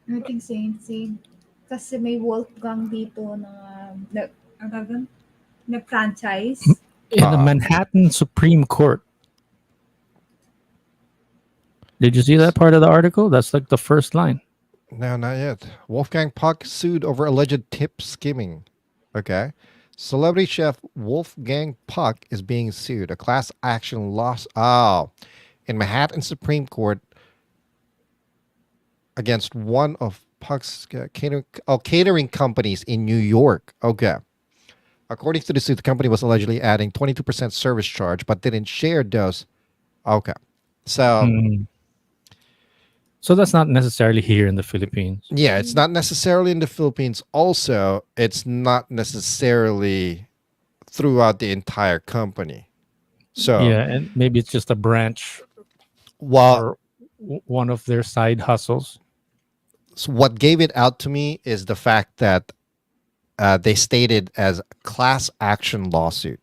I think same. Kasi may Wolfgang dito na franchise. In the Manhattan Supreme Court. Did you see that part of the article? That's like the first line. No, not yet. Wolfgang Puck sued over alleged tip skimming. Okay. Celebrity chef Wolfgang Puck is being sued. A class action loss. Oh, in Manhattan Supreme Court against one of Puck's catering companies in New York. Okay. According to the suit, the company was allegedly adding 22% service charge, but didn't share those. Okay. So, Mm. So that's not necessarily here in the Philippines. yeah, it's not necessarily in the Philippines. Also, it's not necessarily throughout the entire company. So, Yeah, and maybe it's just a branch while or one of their side hustles. so what gave it out to me is the fact that they stated as class action lawsuit.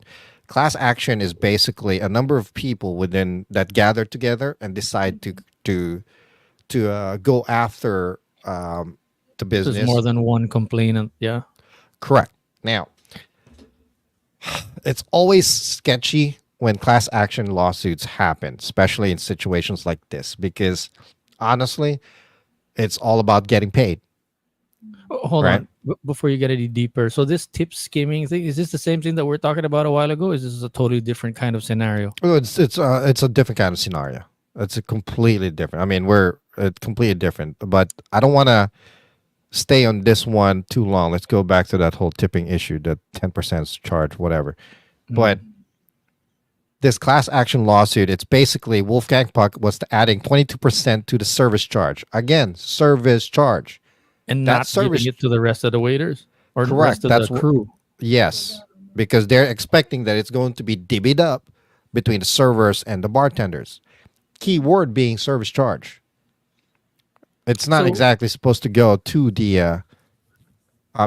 Class action is basically a number of people within that gather together and decide to go after the There's business. more than one complainant. Yeah. Correct. Now, it's always sketchy when class action lawsuits happen, especially in situations like this, because honestly, it's all about getting paid. Oh, hold Right. on. Before you get any deeper. So this tip skimming thing, is this the same thing that we're talking about a while ago? Is this a totally different kind of scenario? Oh, it's a different kind of scenario. It's a completely different. I mean, we're completely different, but I don't want to stay on this one too long. Let's go back to that whole tipping issue, that 10% charge, whatever. But this class action lawsuit, it's basically Wolfgang Puck was adding 22% to the service charge. Again, service charge. And That not service- giving it to the rest of the waiters or the Correct. rest of That's the wh- crew. Yes, because they're expecting that it's going to be divvied up between the servers and the bartenders. Key word being service charge. It's not So- exactly supposed to go to the.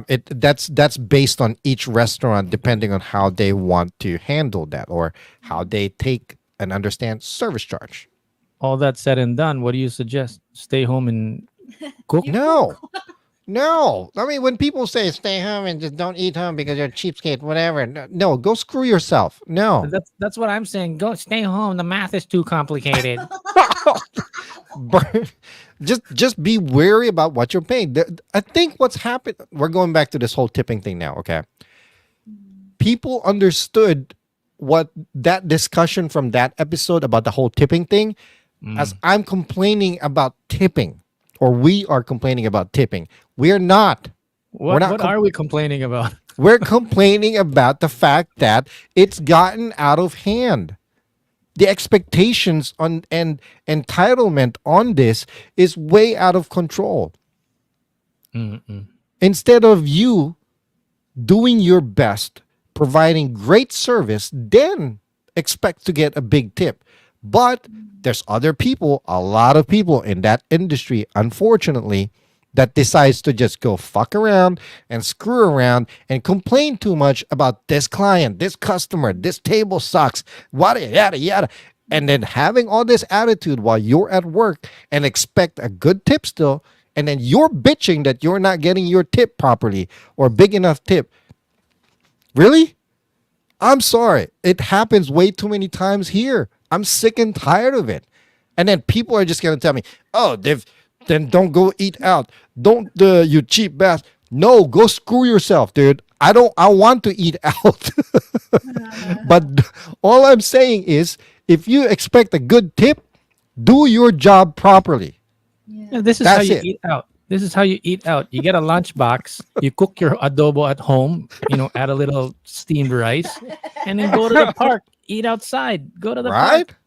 That's based on each restaurant, depending on how they want to handle that or how they take and understand service charge. All that said and done, what do you suggest? Stay home and cook? No, no. I mean, when people say stay home and just don't eat home because you're a cheapskate, whatever. No, go screw yourself. No. That's what I'm saying. Go stay home. The math is too complicated. just be wary about what you're paying. I think what's happened, we're going back to this whole tipping thing now, okay? People understood what that discussion from that episode about the whole tipping thing as I'm complaining about tipping, or we are complaining about tipping. We're not. What, not what com- are we complaining about? We're complaining about the fact that it's gotten out of hand. The expectations on and entitlement on this is way out of control. Instead of you doing your best, providing great service, then expect to get a big tip. But there's other people, a lot of people in that industry, unfortunately, that decides to just go fuck around and screw around and complain too much about this client, this customer, this table sucks, yada yada yada. And then having all this attitude while you're at work and expect a good tip still, and then you're bitching that you're not getting your tip properly or big enough tip. Really? I'm sorry. It happens way too many times here. I'm sick and tired of it. And then people are just going to tell me, oh, then don't go eat out. Don't, you cheap bastard. No, go screw yourself, dude. I want to eat out. But all I'm saying is, if you expect a good tip, do your job properly. Yeah, this is That's how you it. eat out. This is how you eat out. You get a lunchbox, you cook your adobo at home, add a little steamed rice, and then go to the park, eat outside, go to the Right? park.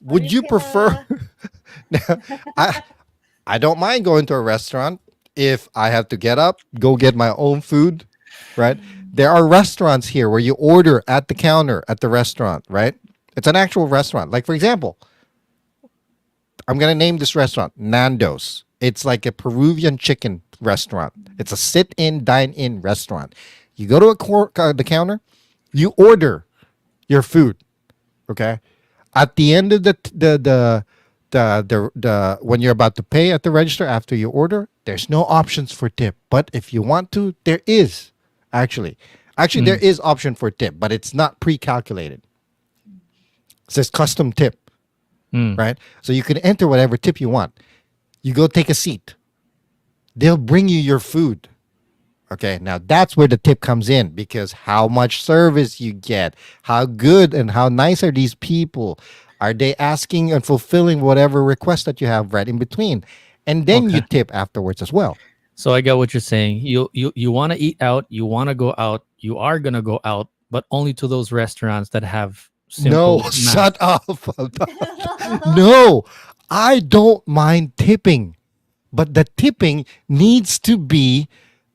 Would you prefer? I don't mind going to a restaurant if I have to get up, go get my own food, right? There are restaurants here where you order at the counter at the restaurant, right? It's an actual restaurant. Like, for example, I'm going to name this restaurant Nando's. It's like a Peruvian chicken restaurant. It's a sit-in, dine-in restaurant. You go to the counter, you order your food, okay? At the end of the when you're about to pay at the register after you order, there's no options for tip. But if you want to, there is actually there is option for tip, but it's not pre-calculated. It says custom tip, right? So you can enter whatever tip you want. You go take a seat. They'll bring you your food. Okay, now that's where the tip comes in because how much service you get, how good and how nice are these people? Are they asking and fulfilling whatever request that you have right in between? And then you Okay. tip afterwards as well. So I get what you're saying. You want to eat out, you want to go out, you are going to go out, but only to those restaurants that have No, simple math. shut up. No, I don't mind tipping, but the tipping needs to be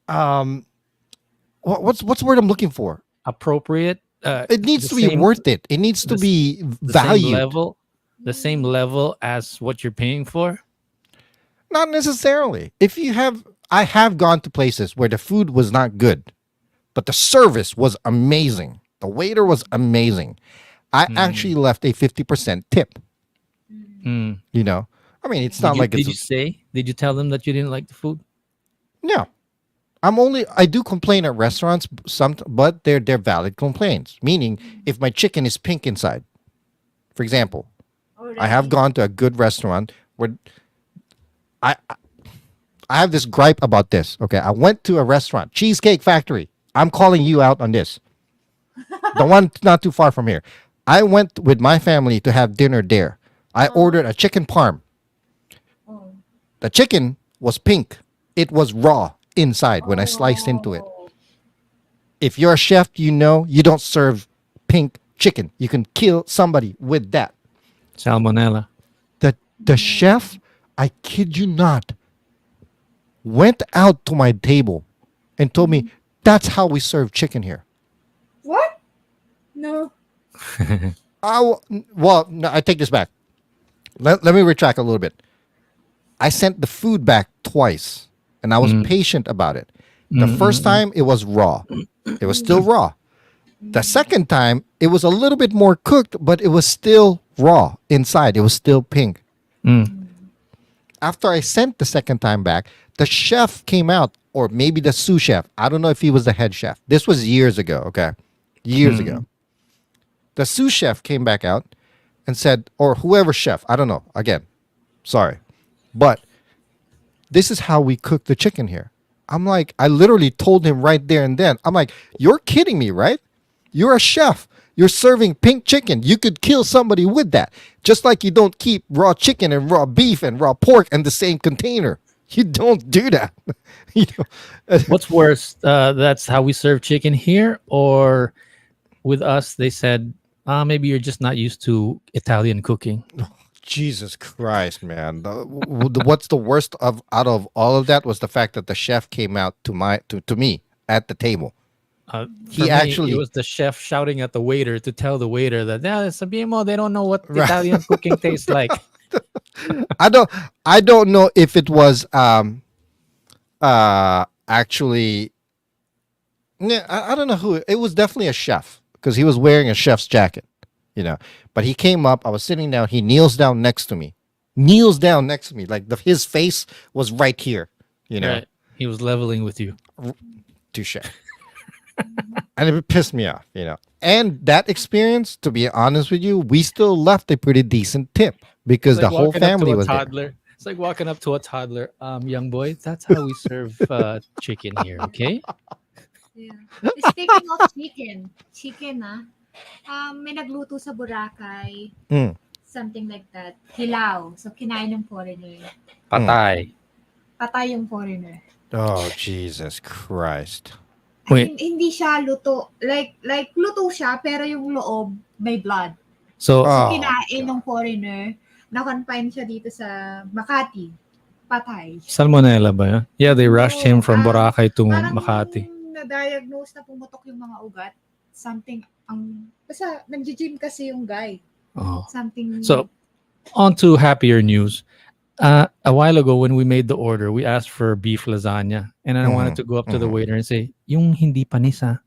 what's the word I'm looking for? Appropriate, It needs the to be same worth it. It needs to this be the same valued. level, the same level as what you're paying for. Not necessarily. If you have, I have gone to places where the food was not good, but the service was amazing. The waiter was amazing. I actually left a 50% tip. Mm. You know, I mean, it's Did not you like did it's you say did you tell them that you didn't like the food? no. I do complain at restaurants some, but they're valid complaints. Meaning, if my chicken is pink inside, for example, I have Already. gone to a good restaurant where I I have this gripe about this. Okay, I went to a restaurant, Cheesecake Factory. I'm calling you out on this. The one not too far from here. I went with my family to have dinner there. I ordered a chicken parm. Oh. The chicken was pink. It was raw inside when I sliced into it. Oh. If you're a chef, you know you don't serve pink chicken. You can kill somebody with that. Salmonella. The chef, I kid you not, went out to my table and told me that's how we serve chicken here. What? No. Well, no, I take this back. Let me retract a little bit. I sent the food back twice and I was patient about it. The first time it was raw. It was still raw. The second time it was a little bit more cooked, but it was still raw inside. It was still pink. After I sent the second time back, the chef came out, or maybe the sous chef. I don't know if he was the head chef. This was years ago, okay? Years ago. The sous chef came back out and said, or whoever chef, I don't know. Again, sorry. But this is how we cook the chicken here. I'm like, I literally told him right there and then. I'm like, you're kidding me, right? You're a chef. You're serving pink chicken. You could kill somebody with that. Just like you don't keep raw chicken and raw beef and raw pork in the same container. You don't do that. you know? What's worse? That's how we serve chicken here, or with us, they said, maybe you're just not used to Italian cooking. Jesus Christ, man! What's the worst of out of all of that was the fact that the chef came out to me at the table. For me, actually- it was the chef shouting at the waiter to tell the waiter that, sabihin mo, they don't know what Right. Italian cooking tastes like. I don't know if it was actually yeah, I don't know who it was. Definitely a chef because he was wearing a chef's jacket, you know. But he came up. I was sitting down. He kneels down next to me. Like his face was right here, you know. Right. He was leveling with you. Touche. And it pissed me off, you know. And that experience, to be honest with you, we still left a pretty decent tip because It's like the whole walking up to family a was there. toddler. It's like walking up to a toddler. Young boy, that's how we serve chicken here, okay? Yeah. Speaking of chicken may nagluto sa Boracay, Mm. something like that. Hilaw. So, kinain ng foreigner. Patay. Patay yung foreigner. Oh, Jesus Christ. Wait. Hindi siya luto. Like luto siya, pero yung loob may blood. So, Oh, Kinain ng foreigner, na-confine siya dito sa Makati. Patay. salmonella ba yun? Yeah, they rushed him from Boracay to Parang Makati. na-diagnose na pumutok yung mga ugat. Something, basta nag-gym kasi yung guy. Oh. Something, So, on to happier news. A while ago, when we made the order, we asked for beef lasagna, and I wanted to go up to the waiter and say, "Yung hindi panis ha."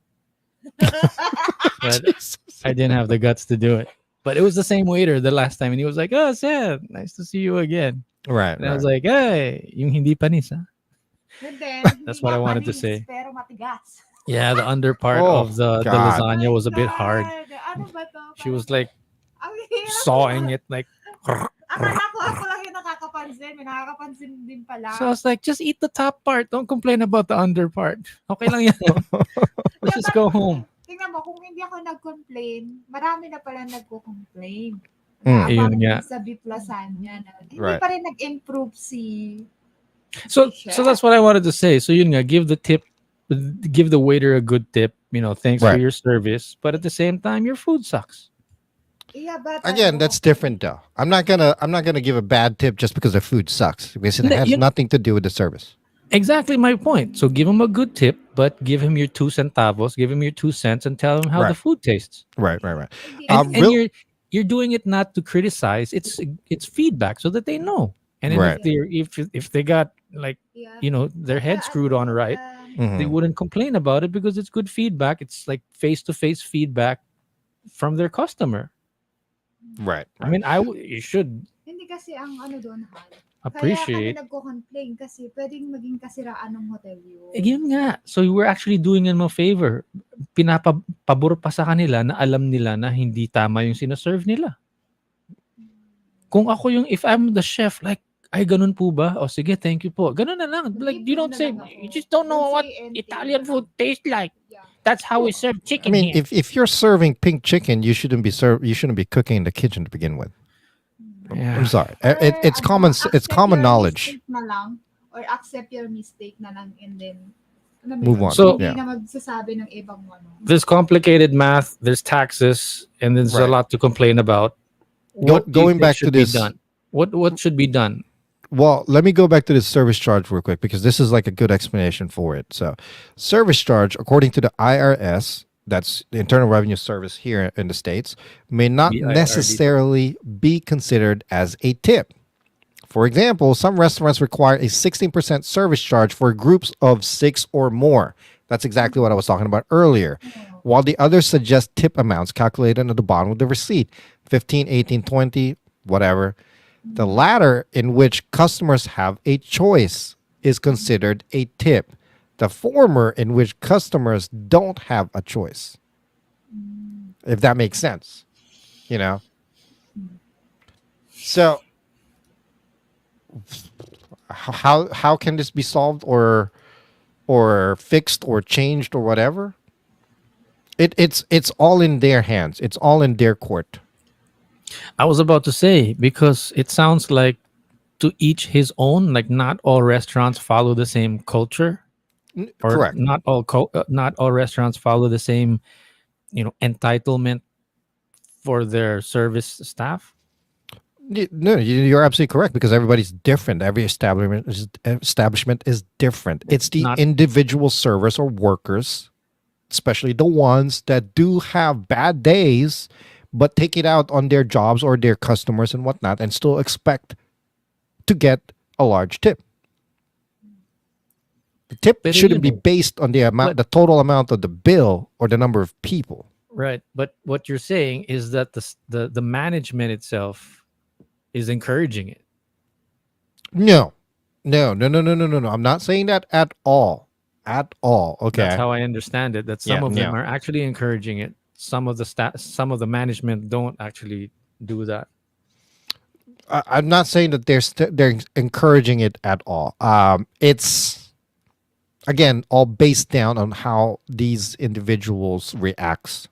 But I didn't have the guts to do it. But it was the same waiter the last time, and he was like, "Oh, Seth, nice to see you again." right. And I was like, "Hey, yung hindi panis ha." and then, That's hindi what I nga wanted to panis, say. Pero matigas. Yeah, the under part Oh, of the God. lasagna was a bit God, hard. Ano ba to? She was like Ang hirap sawing it, like Akala ko ako lang yung nakakapansin. May nakakapansin din pala. So I was like, just eat the top part. Don't complain about the under part. Okay lang yan. Let's just go home. Tingnan mo, kung hindi ako nag-complain, marami na pala nagko-complain. Ayun nga. Sa B lasagna na. Hindi Right. pa rin nag-improve si So chef. that's what I wanted to say. So yun nga, give the waiter a good tip. Thanks for Right. your service. But at the same time, your food sucks. Yeah, but Again, that's different though. I'm not gonna give a bad tip just because the food sucks because it No, has nothing to do with the service. Exactly my point. So give him a good tip, but give him your 2 centavos, give him your 2 cents, and tell him how the Right. food tastes. Right. Hindi And, kasi- and you're doing it not to criticize. It's feedback so that they know. And then Right. if they got like yeah. their head screwed on right, they Mhm. wouldn't complain about it because it's good feedback. It's like face-to-face feedback from their customer. Right. I mean, you should Hindi kasi ang ano doon, Hal. appreciate. Kaya kami nagko-complain kasi pwedeng maging kasiraan ng hotel yun. Yun nga. So we're actually doing them a favor. Pinapabor pa sa kanila na alam nila na hindi tama yung sinaserve nila. Kung ako if I'm the chef, like, ay, ganun po ba? O sige, thank you po. Ganun na lang. Like, you don't say, you just don't know what Italian food tastes like. Yeah. That's how we serve I chicken mean, here. if you're serving pink chicken, you shouldn't be cooking in the kitchen to begin with. Yeah. I'm sorry. Or, It's common. It's accept common your knowledge. mistake na lang, or accept your mistake na lang and then Move on. So- hindi Yeah. na magsasabi ng ibang ano. There's complicated math, there's taxes, and there's a Right. lot to complain about. What do you going think back to should be this- done? What should be done? Well, let me go back to the service charge real quick because this is like a good explanation for it. So, service charge, according to the IRS, that's the Internal Revenue Service here in the States, may not BIRD. necessarily be considered as a tip. For example, some restaurants require a 16% service charge for groups of 6 or more. That's exactly what I was talking about earlier. While the others suggest tip amounts calculated at the bottom of the receipt 15, 18, 20, whatever. The latter, in which customers have a choice, is considered a tip. The former, in which customers don't have a choice. If that makes sense. So how can this be solved or fixed or changed or whatever? It's all in their hands. It's all in their court. I was about to say, because it sounds like to each his own, like not all restaurants follow the same culture. Or Correct. not all restaurants follow the same entitlement for their service staff. No, you're absolutely correct because everybody's different. Every establishment is different. It's the Not- individual servers or workers, especially the ones that do have bad days, but take it out on their jobs or their customers and whatnot, and still expect to get a large tip. The tip Pero shouldn't be yun eh. based on the amount, the total amount of the bill or the number of people. Right, but what you're saying is that the management itself is encouraging it. No. I'm not saying that at all. At all. Okay. That's how I understand it. That some Yeah, of them yeah. are actually encouraging it. Some of the management don't actually do that. I'm not saying that they're encouraging it at all. It's again all based down on how these individuals reacts.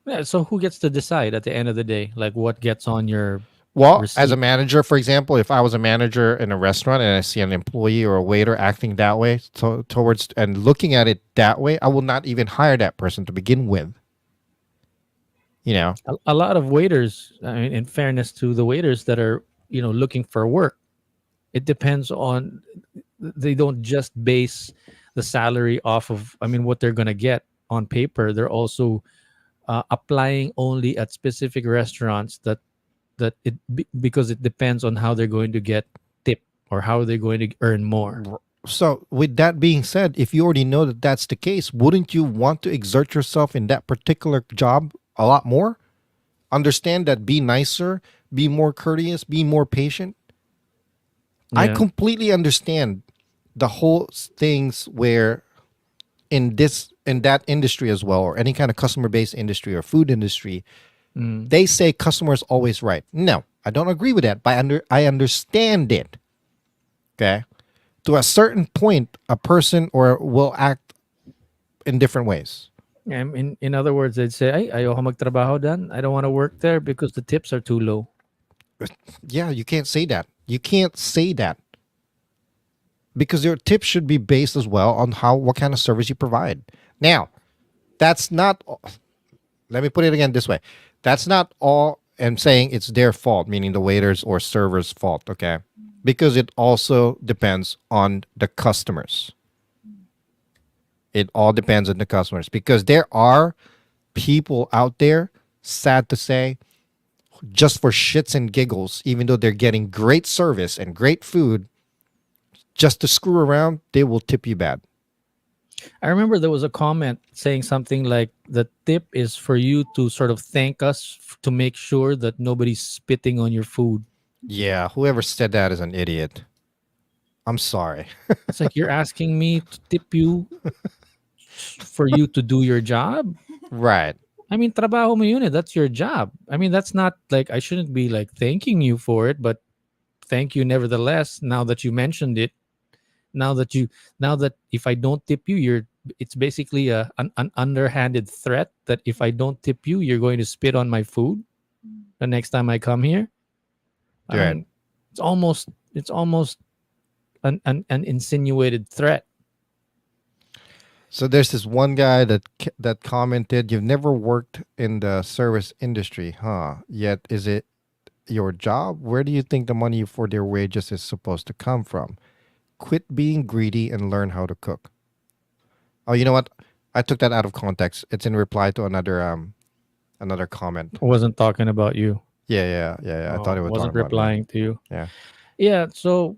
Yeah, so who gets to decide at the end of the day, like what gets on your Well, as receipt? a manager, for example, if I was a manager in a restaurant and I see an employee or a waiter acting that way towards and looking at it that way, I will not even hire that person to begin with. A lot of waiters, I mean, in fairness to the waiters that are looking for work, it depends on, they don't just base the salary off of, I mean, what they're going to get on paper. They're also applying only at specific restaurants because it depends on how they're going to get tip or how they're going to earn more. So, with that being said, if you already know that that's the case, wouldn't you want to exert yourself in that particular job a lot more? Understand that, be nicer, be more courteous, be more patient. I Yeah. completely understand the whole things where in that industry as well, or any kind of customer based industry or food industry, they say customer is always right. No, I don't agree with that, but I understand it. Okay, to a certain point, a person or will act in different ways. In other words, they'd say, "Ay, ayoko magtrabaho dan. I don't want to work there because the tips are too low." Yeah, you can't say that. You can't say that because your tips should be based as well on how what kind of service you provide. Now, that's not. Let me put it again this way. That's not all. I'm saying it's their fault, meaning the waiters or servers' fault. Okay, because it also depends on the customers. It all depends on the customers because there are people out there, sad to say, just for shits and giggles, even though they're getting great service and great food, just to screw around, they will tip you bad. I remember there was a comment saying something like, "The tip is for you to sort of thank us to make sure that nobody's spitting on your food." Yeah, whoever said that is an idiot. I'm sorry. It's like you're asking me to tip you for you to do your job. Right. I mean, trabaho mo yun eh. That's your job. I mean, that's not like I shouldn't be like thanking you for it, but thank you nevertheless. Now that you mentioned it, now that you, now that if I don't tip you, it's basically an underhanded threat that if I don't tip you, you're going to spit on my food the next time I come here. I Right. mean, it's almost an insinuated threat. So there's this one guy that commented, "You've never worked in the service industry, huh? Yet is it your job? Where do you think the money for their wages is supposed to come from? Quit being greedy and learn how to cook." Oh, you know what? I took that out of context. It's in reply to another comment. I wasn't talking about you. Yeah. I thought it was Wasn't talking about me. replying to you. Yeah. Yeah. So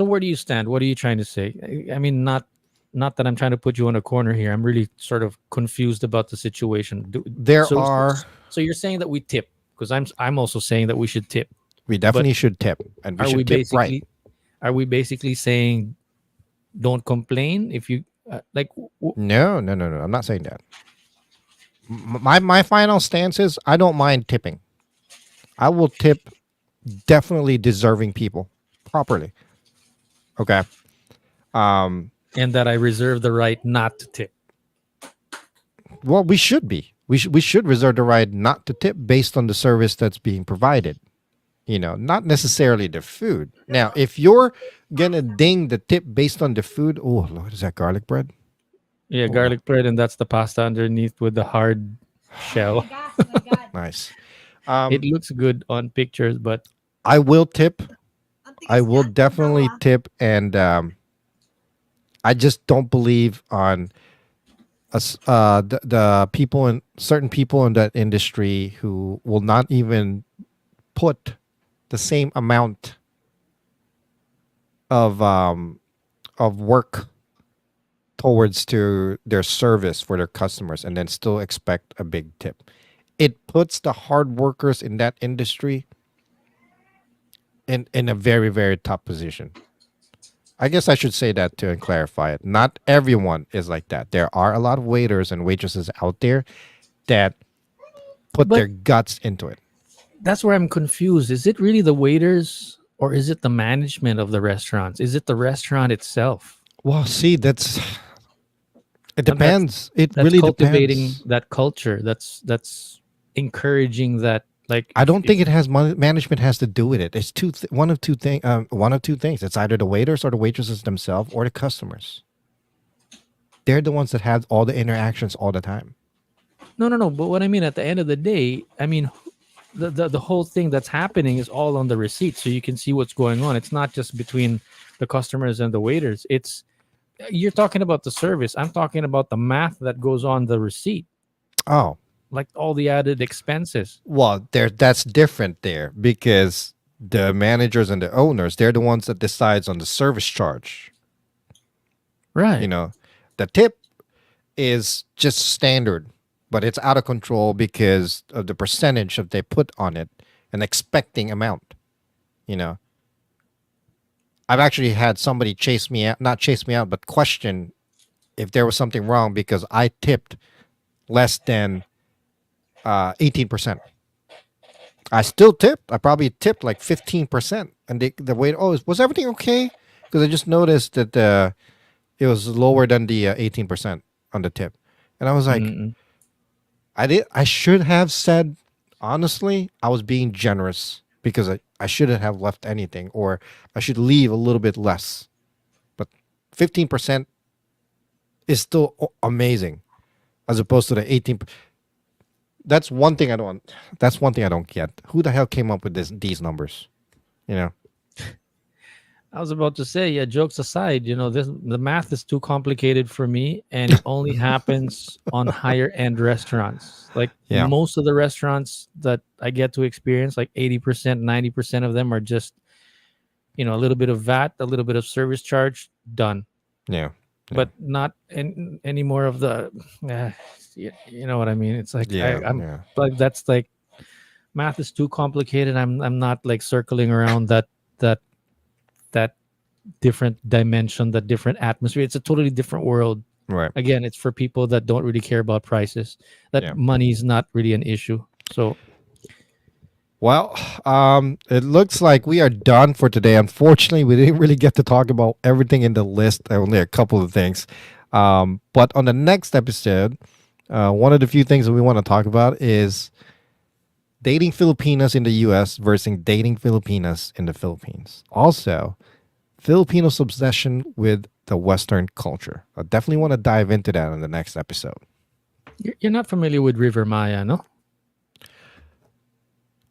where do you stand? What are you trying to say? I mean, not that I'm trying to put you in a corner here. I'm really sort of confused about the situation. There so, are. so you're saying that we tip because I'm also saying that we should tip. We definitely should tip, and we Are we should tip basically right. are we basically saying don't complain if you like? No. I'm not saying that. My final stance is I don't mind tipping. I will tip definitely deserving people properly. Okay. And that I reserve the right not to tip. Well, we should be. We should reserve the right not to tip based on the service that's being provided. Not necessarily the food. Now, if you're gonna ding the tip based on the food, oh Lord, is that garlic bread? Yeah, garlic bread, and that's the pasta underneath with the hard shell. Oh my God. Nice. It looks good on pictures, but I will tip. Ang tigas I will niya. definitely Tawa. tip, and I just don't believe on us the people in certain people in that industry who will not even put the same amount of work towards to their service for their customers and then still expect a big tip. It puts the hard workers in that industry in a very, very tough position. I guess I should say that too and clarify it. Not everyone is like that. There are a lot of waiters and waitresses out there that put But- their guts into it. that's where I'm confused. Is it really the waiters or is it the management of the restaurants? Is it the restaurant itself? Well, see, it depends. It That's really cultivating depends. that culture. That's encouraging that. Like I don't think it has management has to do with it. It's one of two things. One of two things. It's either the waiters or the waitresses themselves or the customers. They're the ones that have all the interactions all the time. No. But what I mean at the end of the day, I mean, the whole thing that's happening is all on the receipt, so you can see what's going on. It's not just between the customers and the waiters. It's you're talking about the service. I'm talking about the math that goes on the receipt, Oh, like all the added expenses. well, that's different there because the managers and the owners, they're the ones that decides on the service charge. Right. The tip is just standard, but it's out of control because of the percentage that they put on it, an expecting amount. You know, I've actually had somebody chase me out, not chase me out, but question if there was something wrong because I tipped less than 18%. I still tipped. I probably tipped like 15%. And the wait, oh, was everything okay? Because I just noticed that it was lower than the 18% on the tip. And I was like, Mm-mm. I should have said, honestly, I was being generous because I shouldn't have left anything, or I should leave a little bit less. But 15% is still amazing as opposed to the 18. That's one thing I don't. That's one thing I don't get. Who the hell came up with these numbers? You know. I was about to say, yeah, jokes aside, the math is too complicated for me, and it only happens on higher end restaurants. Like Yeah. most of the restaurants that I get to experience, like 80%, 90% of them are just, a little bit of VAT, a little bit of service charge, done. Yeah. But not any more of the, you know what I mean? It's like Yeah. I'm Yeah. like that's like math is too complicated. I'm not like circling around that different dimension, that different atmosphere. It's a totally different world. Right. Again, it's for people that don't really care about prices. That Yeah. money is not really an issue. So Well, it looks like we are done for today. Unfortunately, we didn't really get to talk about everything in the list. Only a couple of things. But on the next episode, one of the few things that we want to talk about is dating Filipinas in the U.S. versus dating Filipinas in the Philippines. Also, Filipinos' obsession with the Western culture. I definitely want to dive into that in the next episode. you're not familiar with River Maya, no?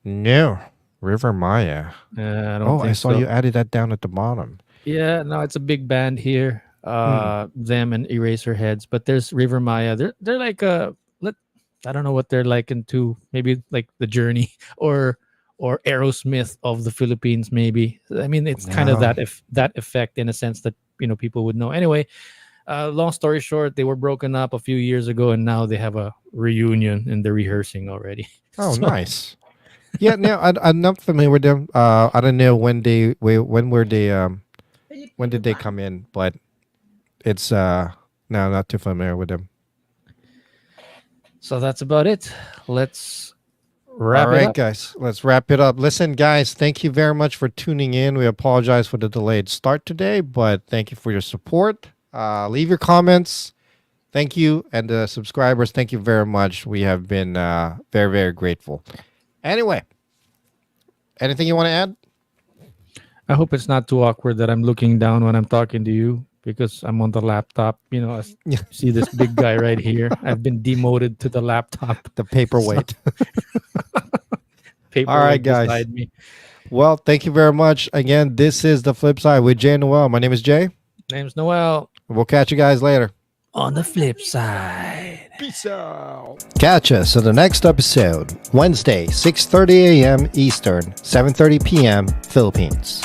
No, River Maya. I don't Oh, think I saw so. you added that down at the bottom. Yeah, no, it's a big band here. Them and Eraserheads, but there's River Maya. They're like I don't know what they're like into. Maybe like the Journey or Aerosmith of the Philippines. Maybe I mean it's kind of Wow. that effect in a sense that people would know. Anyway, long story short, they were broken up a few years ago, and now they have a reunion and they're rehearsing already. Oh, So, nice. Yeah, no, I'm not familiar with them. I don't know when were they when did they come in, but it's no, not too familiar with them. so that's about it. Let's wrap All it right, up. guys, let's wrap it up. Listen, guys, thank you very much for tuning in. We apologize for the delayed start today, but thank you for your support. Leave your comments. Thank you, and the subscribers, thank you very much. We have been very, very grateful. Anyway, anything you want to add? I hope it's not too awkward that I'm looking down when I'm talking to you because I'm on the laptop. I see this big guy right here. I've been demoted to the laptop. The paperweight. Paper All right, guys. beside me. Well, thank you very much. Again, this is The Flip Side with Jay and Noel. My name is Jay. Name's Noel. We'll catch you guys later. On the flip side. Peace out. Catch us in the next episode, Wednesday, 6:30 a.m. Eastern, 7:30 p.m. Philippines.